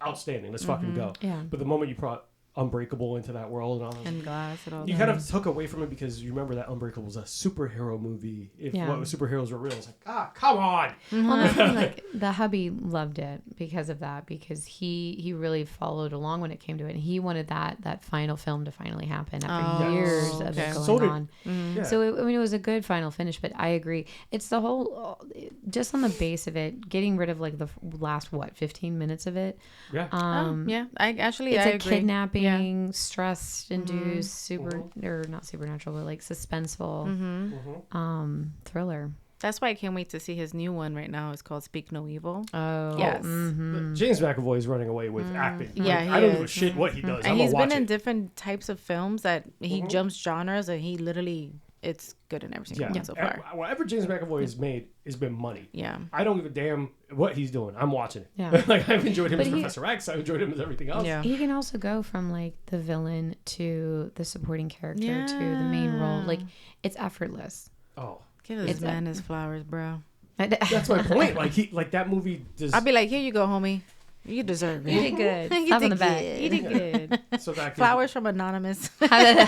outstanding. Let's fucking go. Yeah. But the moment you brought Unbreakable into that world and all that, and Glass and all you that. kind of took away from it because you remember that Unbreakable was a superhero movie. If what superheroes were real, it's like, come on. Well, the thing, like the hubby loved it because of that, because he really followed along when it came to it, and he wanted that final film to finally happen after years of it going on. So it was a good final finish. But I agree, it's the whole just on the base of it, getting rid of like the last 15 minutes of it. Yeah. I actually It's I a agree. kidnapping, stress induced, or not supernatural, but like suspenseful thriller. That's why I can't wait to see his new one right now. It's called Speak No Evil. Oh, yes. James McAvoy is running away with acting. Yeah, Like, he I don't give a is. shit what he does. And I'm he's gonna been watch in it. different types of films that he jumps genres, and he literally it's good in every single one so Yeah. far. Whatever James McAvoy has made has been money. Yeah. I don't give a damn what he's doing. I'm watching it. Yeah. Like I've enjoyed him But as he- Professor X. I've enjoyed him as everything else. Yeah. He can also go from like the villain to the supporting character to the main role. Like it's effortless. Oh, Give this man his flowers, bro. that's my point. Like that movie. I'll be like, here you go, homie. You deserve it. You did good. You Slap on did the back. good. You did good. So that Flowers from Anonymous. High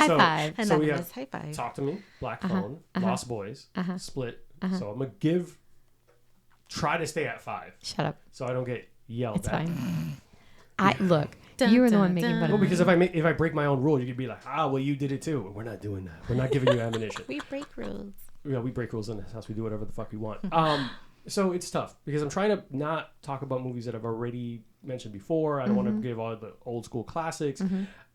So- five. So we Anonymous. have High five. Talk to Me, Black Phone, Lost Boys, Split. So I'm gonna try to stay at 5, Shut up. so I don't get yelled It's at. fine. Look. Dun, You were the dun, one making dun. fun Well, of me. because if I break my own rule, you could be like, well, you did it too. We're not doing that. We're not giving you ammunition. We break rules. Yeah, we break rules in this house. We do whatever the fuck we want. So it's tough because I'm trying to not talk about movies that I've already mentioned before. I don't want to give all the old school classics.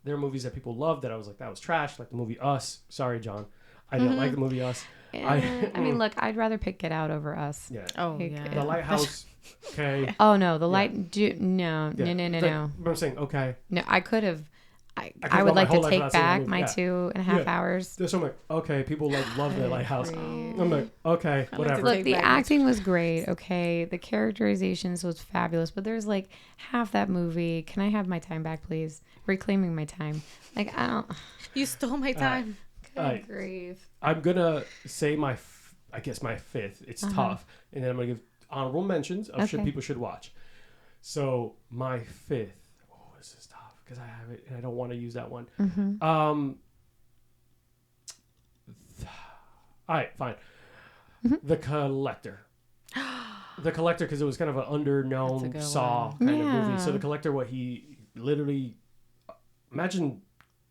There are movies that people love that I was like, that was trash. Like the movie Us. Sorry, John. I didn't like the movie Us. I mean, look, I'd rather pick Get Out over Us. Yeah. Oh, Like, yeah. The Lighthouse. Okay. Oh no, the light. No. Yeah. No. But I'm saying, okay. No, I could have. I could've would gone my like whole to life take without seeing the back movie. my Yeah. 2.5 Yeah. hours. So I'm like, okay, people love the Lighthouse. I'm like, okay, to whatever. Look, take the back- acting was great. Okay, the characterizations was fabulous, but there's like half that movie. Can I have my time back, please? Reclaiming my time. Like I don't. You stole my time. Good Alright. grief. I'm gonna say my 5th. It's tough, and then I'm gonna give honorable mentions of Okay. people should watch. So my 5th. Oh, this is tough because I have it and I don't want to use that one. All right, fine. The Collector. The Collector, because it was kind of an That's a underknown good Saw one. kind of movie. Yeah. So The Collector, what he literally imagine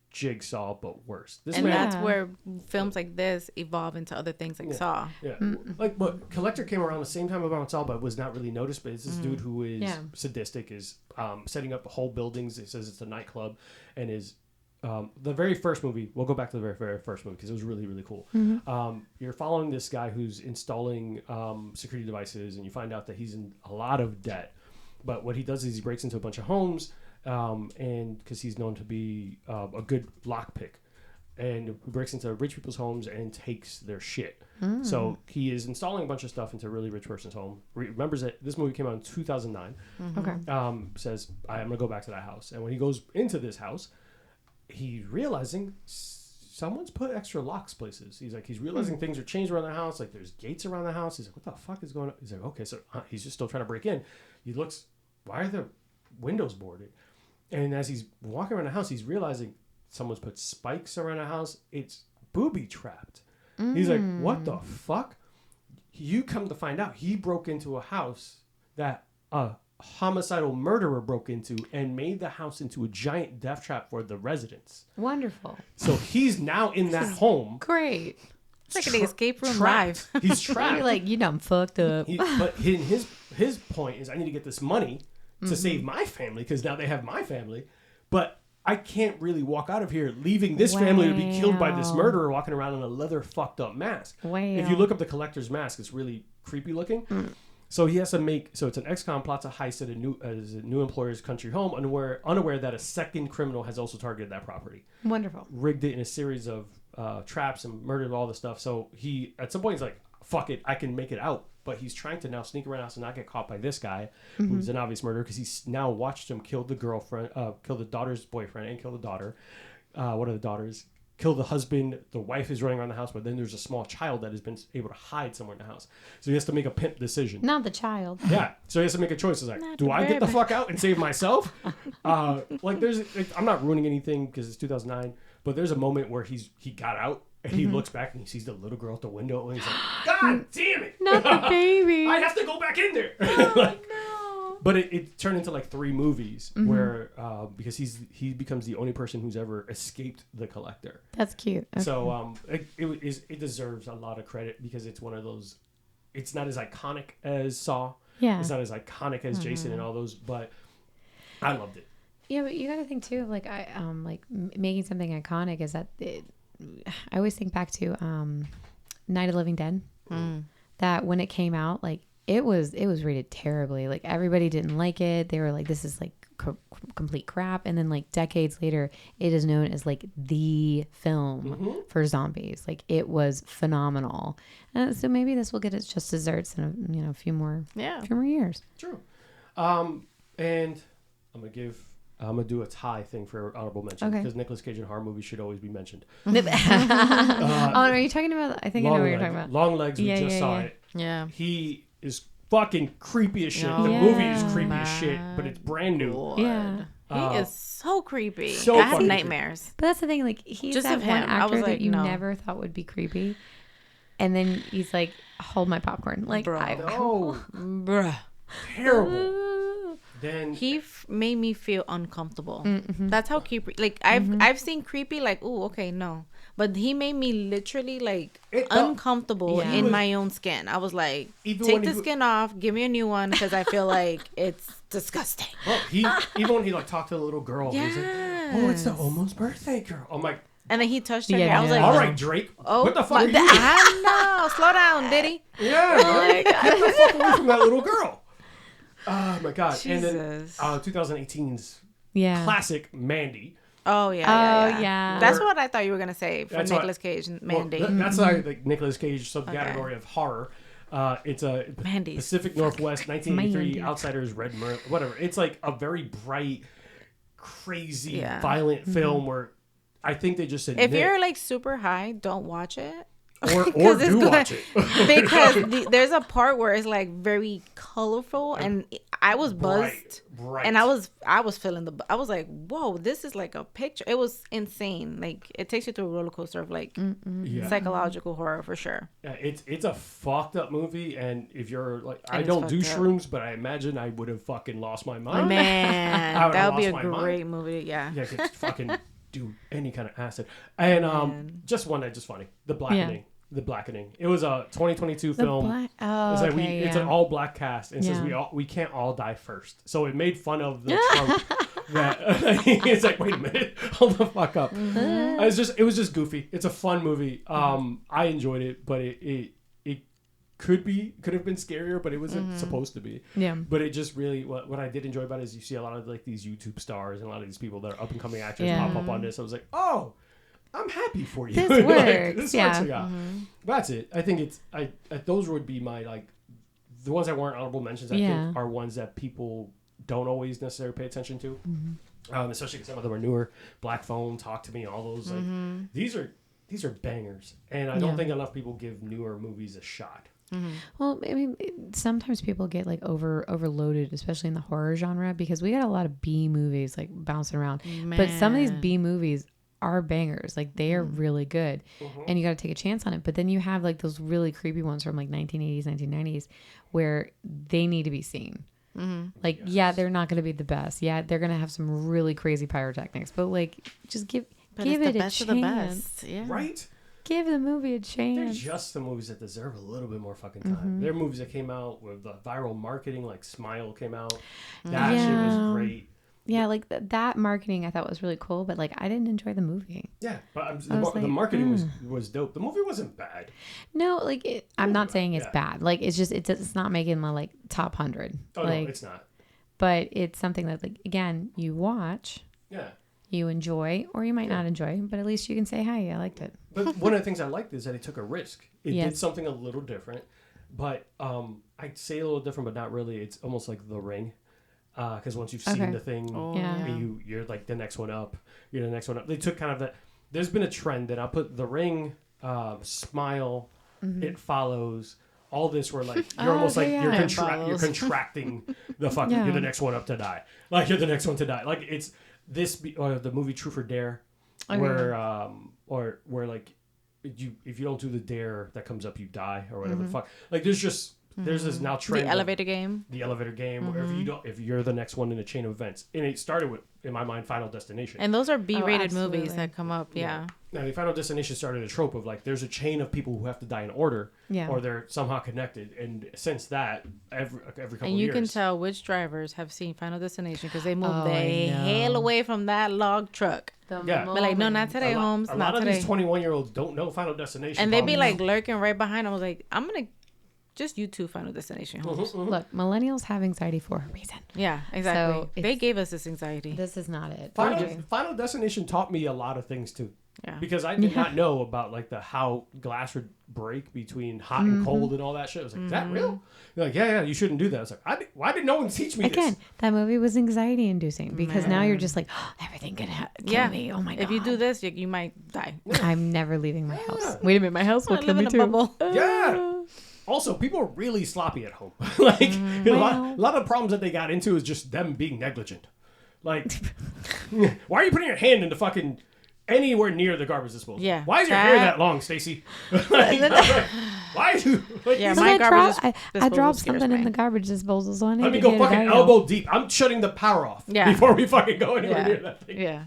Jigsaw, but worse. This And man, that's where films like this evolve into other things like Saw. yeah, like but Collector came around the same time about Saw, but was not really noticed. But it's this dude who is Yeah. sadistic, is setting up whole buildings. It says it's a nightclub, and is the very first movie. We'll go back to the very, very first movie because it was really, really cool. You're following this guy who's installing security devices, and you find out that he's in a lot of debt. But what he does is he breaks into a bunch of homes, and because he's known to be a good lockpick, and he breaks into rich people's homes and takes their shit. So he is installing a bunch of stuff into a really rich person's home. Remembers that this movie came out in 2009. Okay. Says, I'm going to go back to that house. And when he goes into this house, he's realizing someone's put extra locks places. He's realizing things are changed around the house. Like there's gates around the house. He's like, what the fuck is going on? He's like, okay, so he's just still trying to break in. He looks, why are the windows boarded? And as he's walking around the house, he's realizing someone's put spikes around the house. It's booby trapped. He's like, what the fuck? You come to find out he broke into a house that a homicidal murderer broke into and made the house into a giant death trap for the residents. Wonderful. So he's now in that home. Great. It's like an escape room trapped. live. He's trapped. You're like, you done fucked up. But his point is, I need to get this money to save my family because now they have my family. But I can't really walk out of here leaving this family to be killed by this Wow. murderer walking around in a leather fucked up mask. Wow. If you look up the Collector's mask, it's really creepy looking. So he has to so it's an ex-con plots a heist at a new employer's country home, unaware that a second criminal has also targeted that property. Wonderful. Rigged it in a series of traps and murdered all the stuff. So he, at some point, he's like, fuck it, I can make it out. But he's trying to now sneak around the house and not get caught by this guy, who's an obvious murderer, because he's now watched him kill the girlfriend, kill the daughter's boyfriend, and kill the daughter. One of the daughters. Kill the husband. The wife is running around the house, but then there's a small child that has been able to hide somewhere in the house. So he has to make a pimp decision. Not the child. Yeah, so he has to make a choice. He's like, Not do the I get the baby. fuck out and save myself? I'm not ruining anything because it's 2009, but there's a moment where he got out and he looks back and he sees the little girl at the window and he's like, God damn it! Not the baby. I have to go back in there. No. But it turned into like 3 movies where because he becomes the only person who's ever escaped the Collector. That's cute. Okay. So it deserves a lot of credit because it's one of those. It's not as iconic as Saw. Yeah. It's not as iconic as Jason and all those, but I loved it. Yeah, but you got to think too. Like making something iconic is that I always think back to Night of the Living Dead. That when it came out, like it was rated terribly. Like everybody didn't like it. They were like, this is like complete crap. And then like decades later, it is known as like the film for zombies. Like it was phenomenal. So maybe this will get its just desserts in a few more years. True. And I'm gonna do a tie thing for honorable mention because Nicolas Cage in horror movies should always be mentioned. Are you talking about? I think I know what you're talking about. Longlegs. We just saw it. Yeah. He is fucking creepy as shit. No. The movie is creepy as shit, but it's brand new. Lord. Yeah. He is so creepy. So I have fucking nightmares. But that's the thing. Like he's Just that of one him. I actor was that like, you no. never thought would be creepy, and then he's like, "Hold my popcorn." Like, Bro. Bruh. Terrible. Then He made me feel uncomfortable. That's how creepy. Like I've seen creepy. Like, ooh, okay, no. But he made me literally like uncomfortable in my own skin. I was like, take the skin off, give me a new one because I feel like it's disgusting. Well, even when he like talked to the little girl, he's like, "Oh, it's the almost birthday girl." I'm like, and then he touched her Yeah, hair. I was like, "All right, Drake, what the fuck are you doing?" I know. Slow down, Diddy. Yeah, man. Get the fuck away from that little girl. Oh my god! Jesus. And then 2018's yeah. classic Mandy. Oh yeah. yeah. That's what I thought you were gonna say for That's Nicolas Cage and Mandy. Well, that's like Nicolas Cage subcategory of horror. It's a Mandy's Pacific Northwest 1983 Mandy. Outsiders Red whatever. It's like a very bright, crazy, Yeah. violent film where I think they just said if you're like super high, don't watch it. or it's do gonna- watch it. Because there's a part where it's like very colorful and I was buzzed Bright. and I was feeling I was like, whoa, this is like a picture. It was insane. Like it takes you through a roller coaster of like psychological horror for sure. Yeah, it's a fucked up movie, and if you're like, I it's don't do fucked up. shrooms, but I imagine I would have fucking lost my mind. Man, I would've that would be a lost my mind. great movie. Yeah. Yeah, I could fucking do any kind of acid. And just one that just funny, The Blackening. The Blackening. It was a 2022 film. It's like it's an all black cast, and it says we can't all die first. So it made fun of the Trump. That it's like, wait a minute, hold the fuck up. It was just goofy. It's a fun movie. I enjoyed it, but it could have been scarier, but it wasn't supposed to be. Yeah. But it just really what I did enjoy about it is you see a lot of like these YouTube stars and a lot of these people that are up and coming actors pop up on this. I was like, oh, I'm happy for you. This Like, works. this Yeah. works. Yeah. That's it. I think those would be my like the ones that weren't honorable mentions. I think are ones that people don't always necessarily pay attention to, especially because some of them are newer. Black Phone, Talk to Me, all those like these are bangers, and I don't think enough people give newer movies a shot. Well, I mean, sometimes people get like overloaded, especially in the horror genre, because we got a lot of B movies like bouncing around. But some of these B movies are bangers. Like they are really good, and you got to take a chance on it. But then you have like those really creepy ones from like 1980s, 1990s, where they need to be seen. Like, they're not going to be the best. Yeah, they're going to have some really crazy pyrotechnics, but like, just give it a chance. Of the best. Yeah. Right? Give the movie a They're chance. just the movies that deserve a little bit more fucking time. They're movies that came out with the viral marketing, like Smile came out. That shit was great. Yeah, like that marketing I thought was really cool, but like I didn't enjoy the movie. Yeah, but the marketing was dope. The movie wasn't bad. No, like I'm not saying it's bad. Like it's not making my like top 100. Oh like, no, it's not. But it's something that like again you watch, Yeah. you enjoy, or you might not enjoy, but at least you can say hi. I liked it. But one of the things I liked is that it took a risk. It Yes. did something a little different, but I'd say a little different, but not really. It's almost like The Ring. Because once you've seen the thing, you're like the next one up. You're the next one up. They took kind of that. There's been a trend that I put The Ring, Smile, It Follows, all this where like you're almost like you're contracting the fucking. You're the next one up to die. Like you're the next one to die. Like it's this or the movie Truth or Dare, where like if you don't do the dare that comes up you die or whatever the fuck. Like there's this now trend. The elevator game, where if you're the next one in a chain of events, and it started with, in my mind, Final Destination. and those are B-rated absolutely. movies that come up. Yeah. Now, the Final Destination started a trope of like there's a chain of people who have to die in order, or they're somehow connected. And since that, every couple of years, And you can tell which drivers have seen Final Destination because they move the hell away from that log truck. Yeah. But like, no, not today, Holmes. A Not lot today. of these 21-year-olds don't know Final Destination. And they'd be like lurking right behind. I was like, I'm gonna just YouTube Final Destination homes. Look, millennials have anxiety for a reason. Yeah, exactly. So they gave us this anxiety. This is not it. Final Destination taught me a lot of things too. Yeah. Because I did not know about like how glass would break between hot and cold and all that shit. I was like, is that real? They're like, yeah, you shouldn't do that. I was like, why did no one teach me Again, this? that movie was anxiety inducing because now you're just like, oh, everything could kill me. Oh my God. If you do this, you might die. I'm never leaving my house. Wait a minute, my house will kill me too. Yeah. Also, people are really sloppy at home. Like a lot of the problems that they got into is just them being negligent. Like, why are you putting your hand into fucking anywhere near the garbage disposal? Yeah. Why is your hair that long, Stacey? Why are you? Like, Yeah, my garbage I dropped something in the garbage disposal, so I need let me to go get fucking it out. elbow deep. I'm shutting the power off before we fucking go anywhere near that thing. Yeah.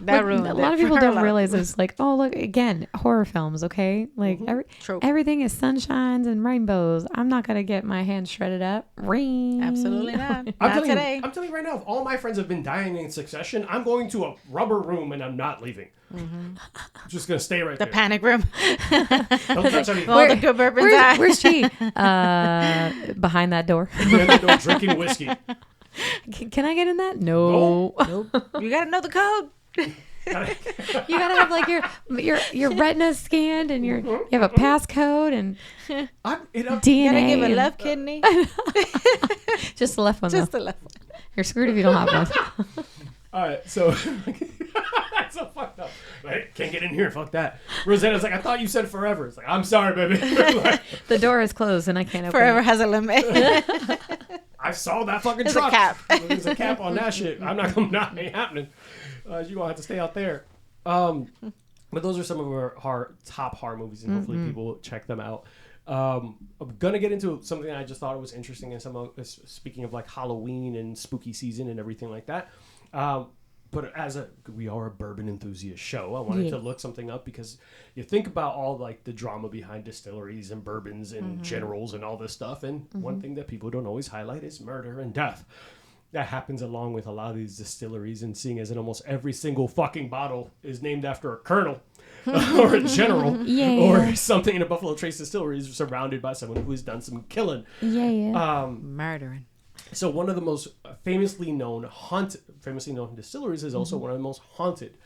That ruined A lot of people don't realize it's like, oh, look, again, horror films, okay? Like, everything is sunshines and rainbows. I'm not going to get my hand shredded up. Ring. Absolutely not. I'm today. telling you right now, if all my friends have been dying in succession, I'm going to a rubber room and I'm not leaving. I'm just going to stay right there. The panic room. Don't touch anything. All the good bourbons. Where's she? Behind that door. Drinking whiskey. Can I get in that? No. Nope. You got to know the code. You gotta have like your retina scanned and you have a passcode and DNA. You gotta give a left kidney. Just the left one. Just though. the left one. You're screwed if you don't have one. All right, so that's so fucked up. Like, can't get in here. Fuck that. Rosanna's like, I thought you said forever. It's like, I'm sorry, baby. Like, the door is closed and I can't open Forever it. has a limit. I saw that fucking There's truck. a cap. There's a cap on that shit. I'm not gonna. Not ain't happening. You're gonna have to stay out there. But those are some of our top horror movies, and hopefully people will check them out. I'm gonna get into something I just thought was interesting, and speaking of like Halloween and spooky season and everything like that. But we are a bourbon enthusiast show, I wanted to look something up because you think about all like the drama behind distilleries and bourbons and generals and all this stuff, and one thing that people don't always highlight is murder and death. That happens along with a lot of these distilleries, and seeing as in almost every single fucking bottle is named after a colonel or a general or something in a Buffalo Trace distillery is surrounded by someone who has done some killing. Murdering. So one of the most famously known distilleries is also one of the most haunted.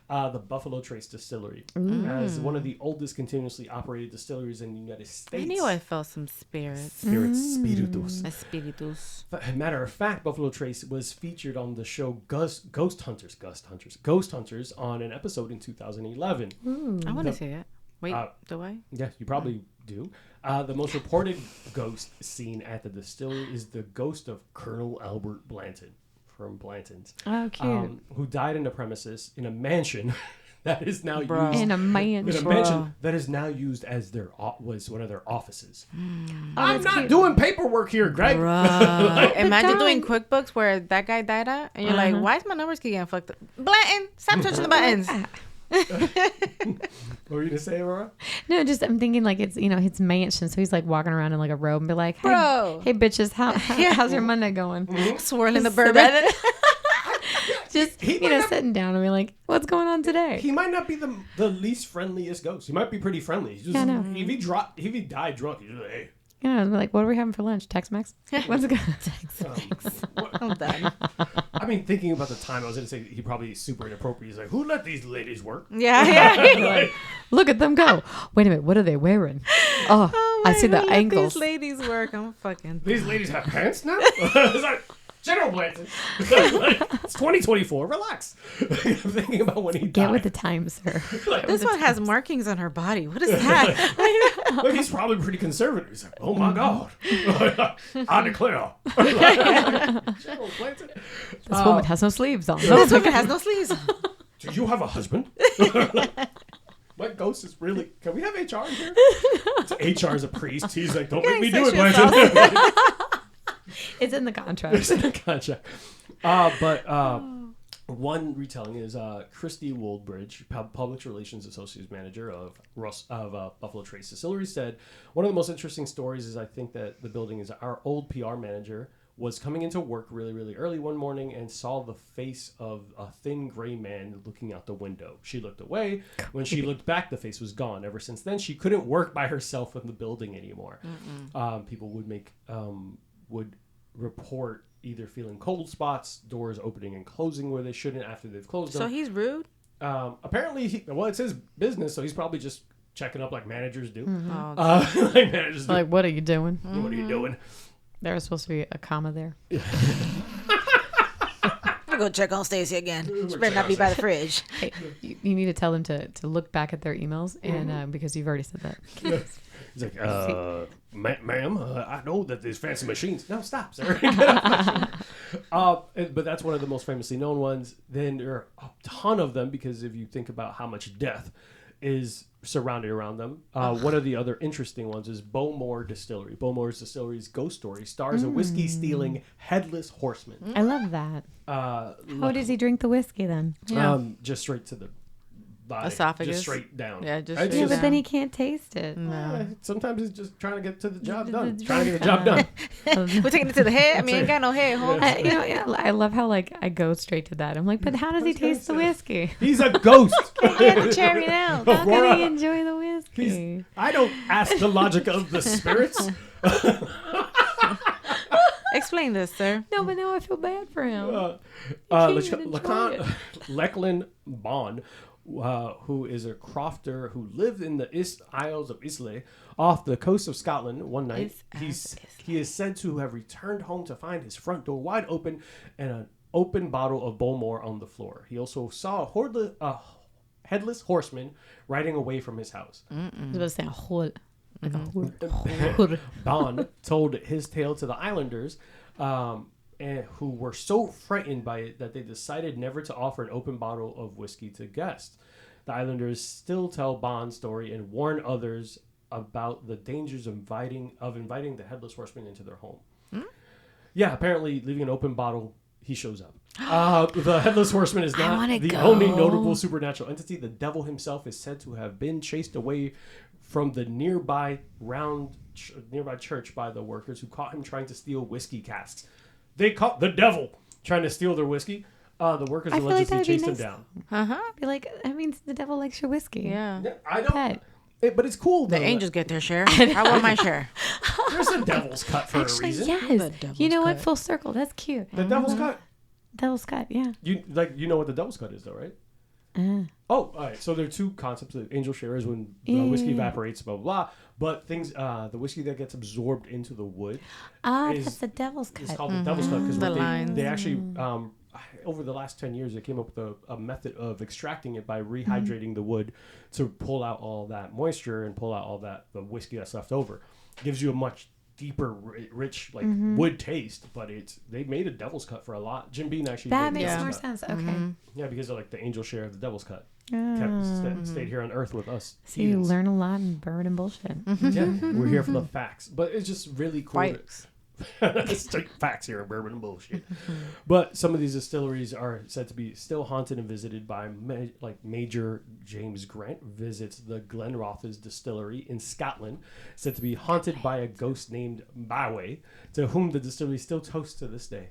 The Buffalo Trace Distillery, as one of the oldest continuously operated distilleries in the United States. I knew I felt some spirits. Spiritus. Espíritus. Matter of fact, Buffalo Trace was featured on the show Ghost Hunters on an episode in 2011. I want to see it. Wait, do I? Yeah, you probably do. The most reported ghost seen at the distillery is the ghost of Colonel Albert Blanton. From Blanton's. Oh, cute. Who died in the premises in a mansion that is now used in a mansion. In a mansion that is now used as was one of their offices. I'm not cute. doing paperwork here, Greg. Imagine doing QuickBooks where that guy died at, and you're like, why is my numbers keep getting fucked up? Blanton, stop touching the buttons. What were you gonna say, Aurora? No, just I'm thinking like it's his mansion, so he's like walking around in like a robe and be like, hey, Bro. hey bitches, how's your Monday going? Swirling the bourbon. Just sitting down and be like, what's going on today? He might not be the least friendliest ghost. He might be pretty friendly. He's just, if he died drunk, he's just like, hey. Yeah, I'd be like, what are we having for lunch? Tex-Mex? What's it going I'm done. I mean, thinking about the time, I was going to say he probably is super inappropriate. He's like, who let these ladies work? Yeah. Look at them go. Wait a minute, what are they wearing? Oh I see the ankles. These ladies work. I'm fucking. These ladies have pants now? It's like, General Blanton. It's 2024. Relax. I'm thinking about when he died. Get with the times, sir. This one has markings on her body. What is that? Look, he's probably pretty conservative. He's like, oh my God. I declare. General Blanton. This woman has no sleeves on. This woman has no sleeves. Do you have a husband? My ghost is really... Can we have HR in here? HR is a priest. He's like, don't make me do it, Blanton. It's in the contract. It's in the contract. One retelling is Christy Woldbridge, Public Relations Associate Manager of Buffalo Trace Distillery, said, one of the most interesting stories is I think that the building is our old PR manager was coming into work really, really early one morning and saw the face of a thin gray man looking out the window. She looked away. When she looked back, the face was gone. Ever since then, she couldn't work by herself in the building anymore. People would report either feeling cold spots, doors opening and closing where they shouldn't after they've closed them. So he's rude? Apparently, it's his business, so he's probably just checking up like managers do. Oh, Like managers do. Like, what are you doing? What are you doing? There was supposed to be a comma there. I'm going to go check on Stacy again. She better not be by the fridge. Hey, you need to tell them to look back at their emails, and because you've already said that. He's like, ma'am, I know that there's fancy machines. No, stop, sir. But that's one of the most famously known ones. Then there are a ton of them because if you think about how much death is surrounded around them. One of the other interesting ones is Bowmore Distillery. Bowmore's Distillery's ghost story stars a whiskey-stealing headless horseman. I love that. How does he drink the whiskey then? Just straight to the body. Esophagus. Just straight down. Yeah, just It's straight Yeah, down. but then he can't taste it. Sometimes it's just trying to get to the job done. Trying to get the job done. We're taking it to the head. I mean, ain't got no head, home. I love how I go straight to that. I'm like, but how does he taste the whiskey? He's a ghost. Get the cherry down. How Aurora. can he enjoy the whiskey? I don't ask the logic of the spirits. Explain this, sir. No, but now I feel bad for him. can't even enjoy it. Lachlan Bond, who is a crofter who lived in the Isles of Islay off the coast of Scotland one night. He is said to have returned home to find his front door wide open and an open bottle of Bowmore on the floor. He also saw a headless horseman riding away from his house. I was about to say a whole. Like a whole. Bond told his tale to the islanders, who were so frightened by it that they decided never to offer an open bottle of whiskey to guests. The islanders still tell Bond's story and warn others about the dangers of inviting the headless horseman into their home. Yeah, apparently leaving an open bottle, he shows up. The headless horseman is not the only notable supernatural entity. The devil himself is said to have been chased away from the nearby church by the workers who caught him trying to steal whiskey casks. They caught the devil trying to steal their whiskey. The workers allegedly chased him down. Be like, that means the devil likes your whiskey. Yeah. I don't. But it's cool. The though, angels get their share. I want my share. There's a devil's cut for Actually, a reason. yes. devil's You know what? cut. Full circle. That's cute. The devil's cut. Devil's cut. Yeah. You know what the devil's cut is, though, right? Oh, all right. So there are two concepts. The angel share is when the whiskey evaporates, blah, blah, blah. But the whiskey that gets absorbed into the wood That's the devil's cut. is called the devil's cut. Because lines. they actually, over the last 10 years, they came up with a method of extracting it by rehydrating the wood to pull out all that moisture and pull out all the whiskey that's left over. Gives you a much deeper, rich, wood taste, but they made a devil's cut for a lot. Jim Beam actually That made makes the more devil's cut. sense. Okay. Yeah, because of the angel share of the devil's cut. Mm. Stayed here on Earth with us. So you learn a lot in Bourbon and bullshit. Yeah, we're here for the facts, but it's just really cool. Facts. Straight facts here in Bourbon and bullshit. But some of these distilleries are said to be still haunted and visited by Major James Grant visits the Glenrothes distillery in Scotland, said to be haunted by a ghost named Byway, to whom the distillery still toasts to this day.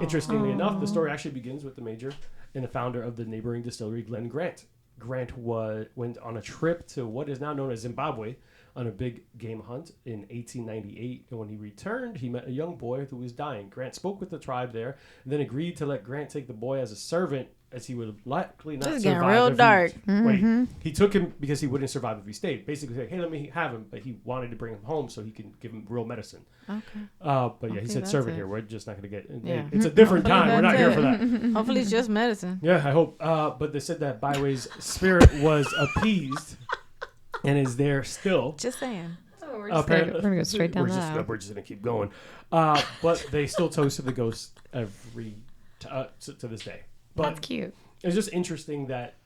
Interestingly enough, the story actually begins with the major and the founder of the neighboring distillery, Glen Grant. Grant went on a trip to what is now known as Zimbabwe on a big game hunt in 1898. And when he returned, he met a young boy who was dying. Grant spoke with the tribe there and then agreed to let Grant take the boy as a servant, as he would likely not This is survive. getting real dark. Wait, he took him because he wouldn't survive if he stayed. Basically, said, hey, let me have him. But he wanted to bring him home so he can give him real medicine. Okay. But yeah, he Okay, said that's servant it. here. We're just not going to get... Yeah. It's a different Hopefully time. We're not that's here it. for that. Hopefully it's just medicine. Yeah, I hope. But they said that Byway's spirit was appeased and is there still. Just saying. We're going to go straight down that. We're just going to keep going. But they still toast to the ghost to this day. But That's cute. it's just interesting that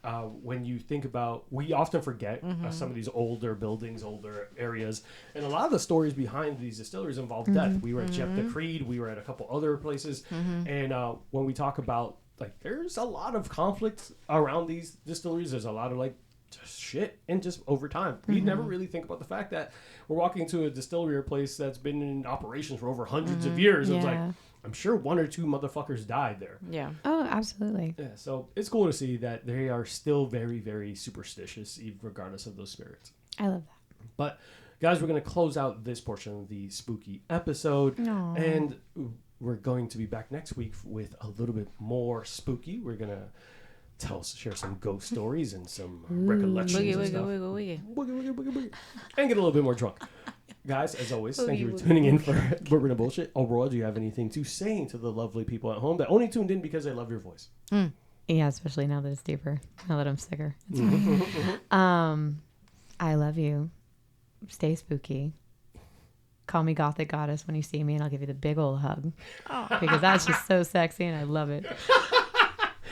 when you think about, we often forget some of these older buildings, older areas, and a lot of the stories behind these distilleries involve death. We were at Jep the Creed, we were at a couple other places, and when we talk about, there's a lot of conflict around these distilleries. There's a lot of just shit and just over time. We never really think about the fact that we're walking into a distillery or place that's been in operations for over hundreds of years. It's like, I'm sure 1 or 2 motherfuckers died there. Yeah. Oh, absolutely. Yeah, so it's cool to see that they are still very, very superstitious, even regardless of those spirits. I love that. But, guys, we're going to close out this portion of the spooky episode. Aww. And we're going to be back next week with a little bit more spooky. We're going to share some ghost stories and some recollections and stuff. Wiggy. And get a little bit more drunk. Guys, as always, thank you for tuning in for Bourbon and Bullshit. Aurora, do you have anything to say to the lovely people at home that only tuned in because they love your voice? Yeah, especially now that it's deeper. Now that I'm sicker. It's I love you. Stay spooky. Call me Gothic Goddess when you see me, and I'll give you the big old hug. Because that's just so sexy, and I love it.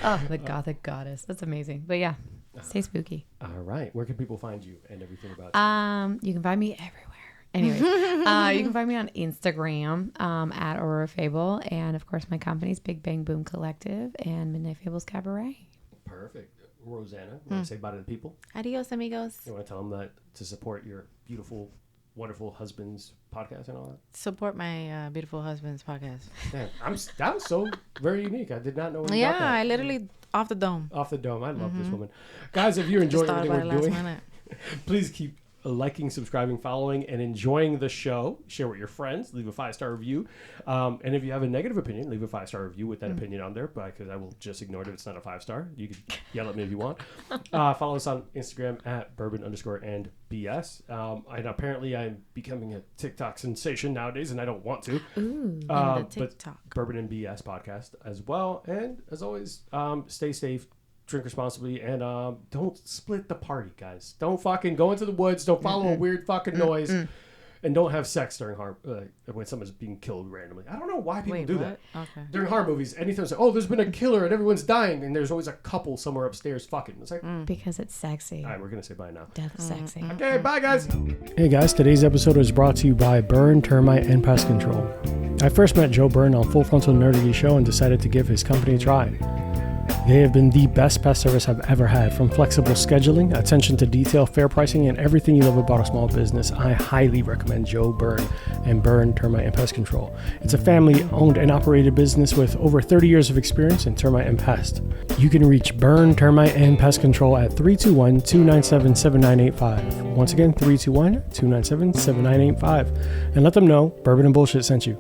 Oh, the Gothic Goddess. That's amazing. But yeah, stay spooky. All right. Where can people find you and everything about you? You can find me everywhere. Anyway, you can find me on Instagram at Aurora Fable. And, of course, my company's Big Bang Boom Collective and Midnight Fables Cabaret. Perfect. Rosanna, you want to say bye to the people? Adios, amigos. You want to tell them that to support your beautiful, wonderful husband's podcast and all that? Support my beautiful husband's podcast. Damn, that was so very unique. I did not know. Yeah, about that. I literally off the dome. Off the dome. I love this woman. Guys, if you enjoy everything we're doing, please keep liking, subscribing, following, and enjoying the show. Share with your friends. Leave a 5-star review. And if you have a negative opinion, leave a 5-star review with that opinion on there, because I will just ignore it if it's not a 5-star. You can yell at me if you want. Follow us on Instagram at bourbon_and_BS. And apparently I'm becoming a TikTok sensation nowadays, and I don't want to. Ooh, but TikTok. Bourbon and BS podcast as well. And as always, stay safe. Drink responsibly, and don't split the party, guys. Don't fucking go into the woods. Don't follow a weird fucking noise, and don't have sex during when someone's being killed randomly. I don't know why people do that. Okay. During horror movies, anything like, oh, there's been a killer and everyone's dying, and there's always a couple somewhere upstairs fucking. It's like, Because it's sexy. all right, we're gonna say bye now. Death is sexy. Okay, bye, guys. Hey, guys. Today's episode is brought to you by Burn, Termite, and Pest Control. I first met Joe Byrne on Full Frontal Nerdity Show and decided to give his company a try. They have been the best pest service I've ever had. From flexible scheduling, attention to detail, fair pricing, and everything you love about a small business, I highly recommend Joe Byrne and Burn Termite and Pest Control. It's a family-owned and operated business with over 30 years of experience in termite and pest. You can reach Burn Termite and Pest Control at 321-297-7985. Once again, 321-297-7985. And let them know Bourbon and Bullshit sent you.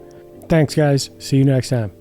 Thanks, guys. See you next time.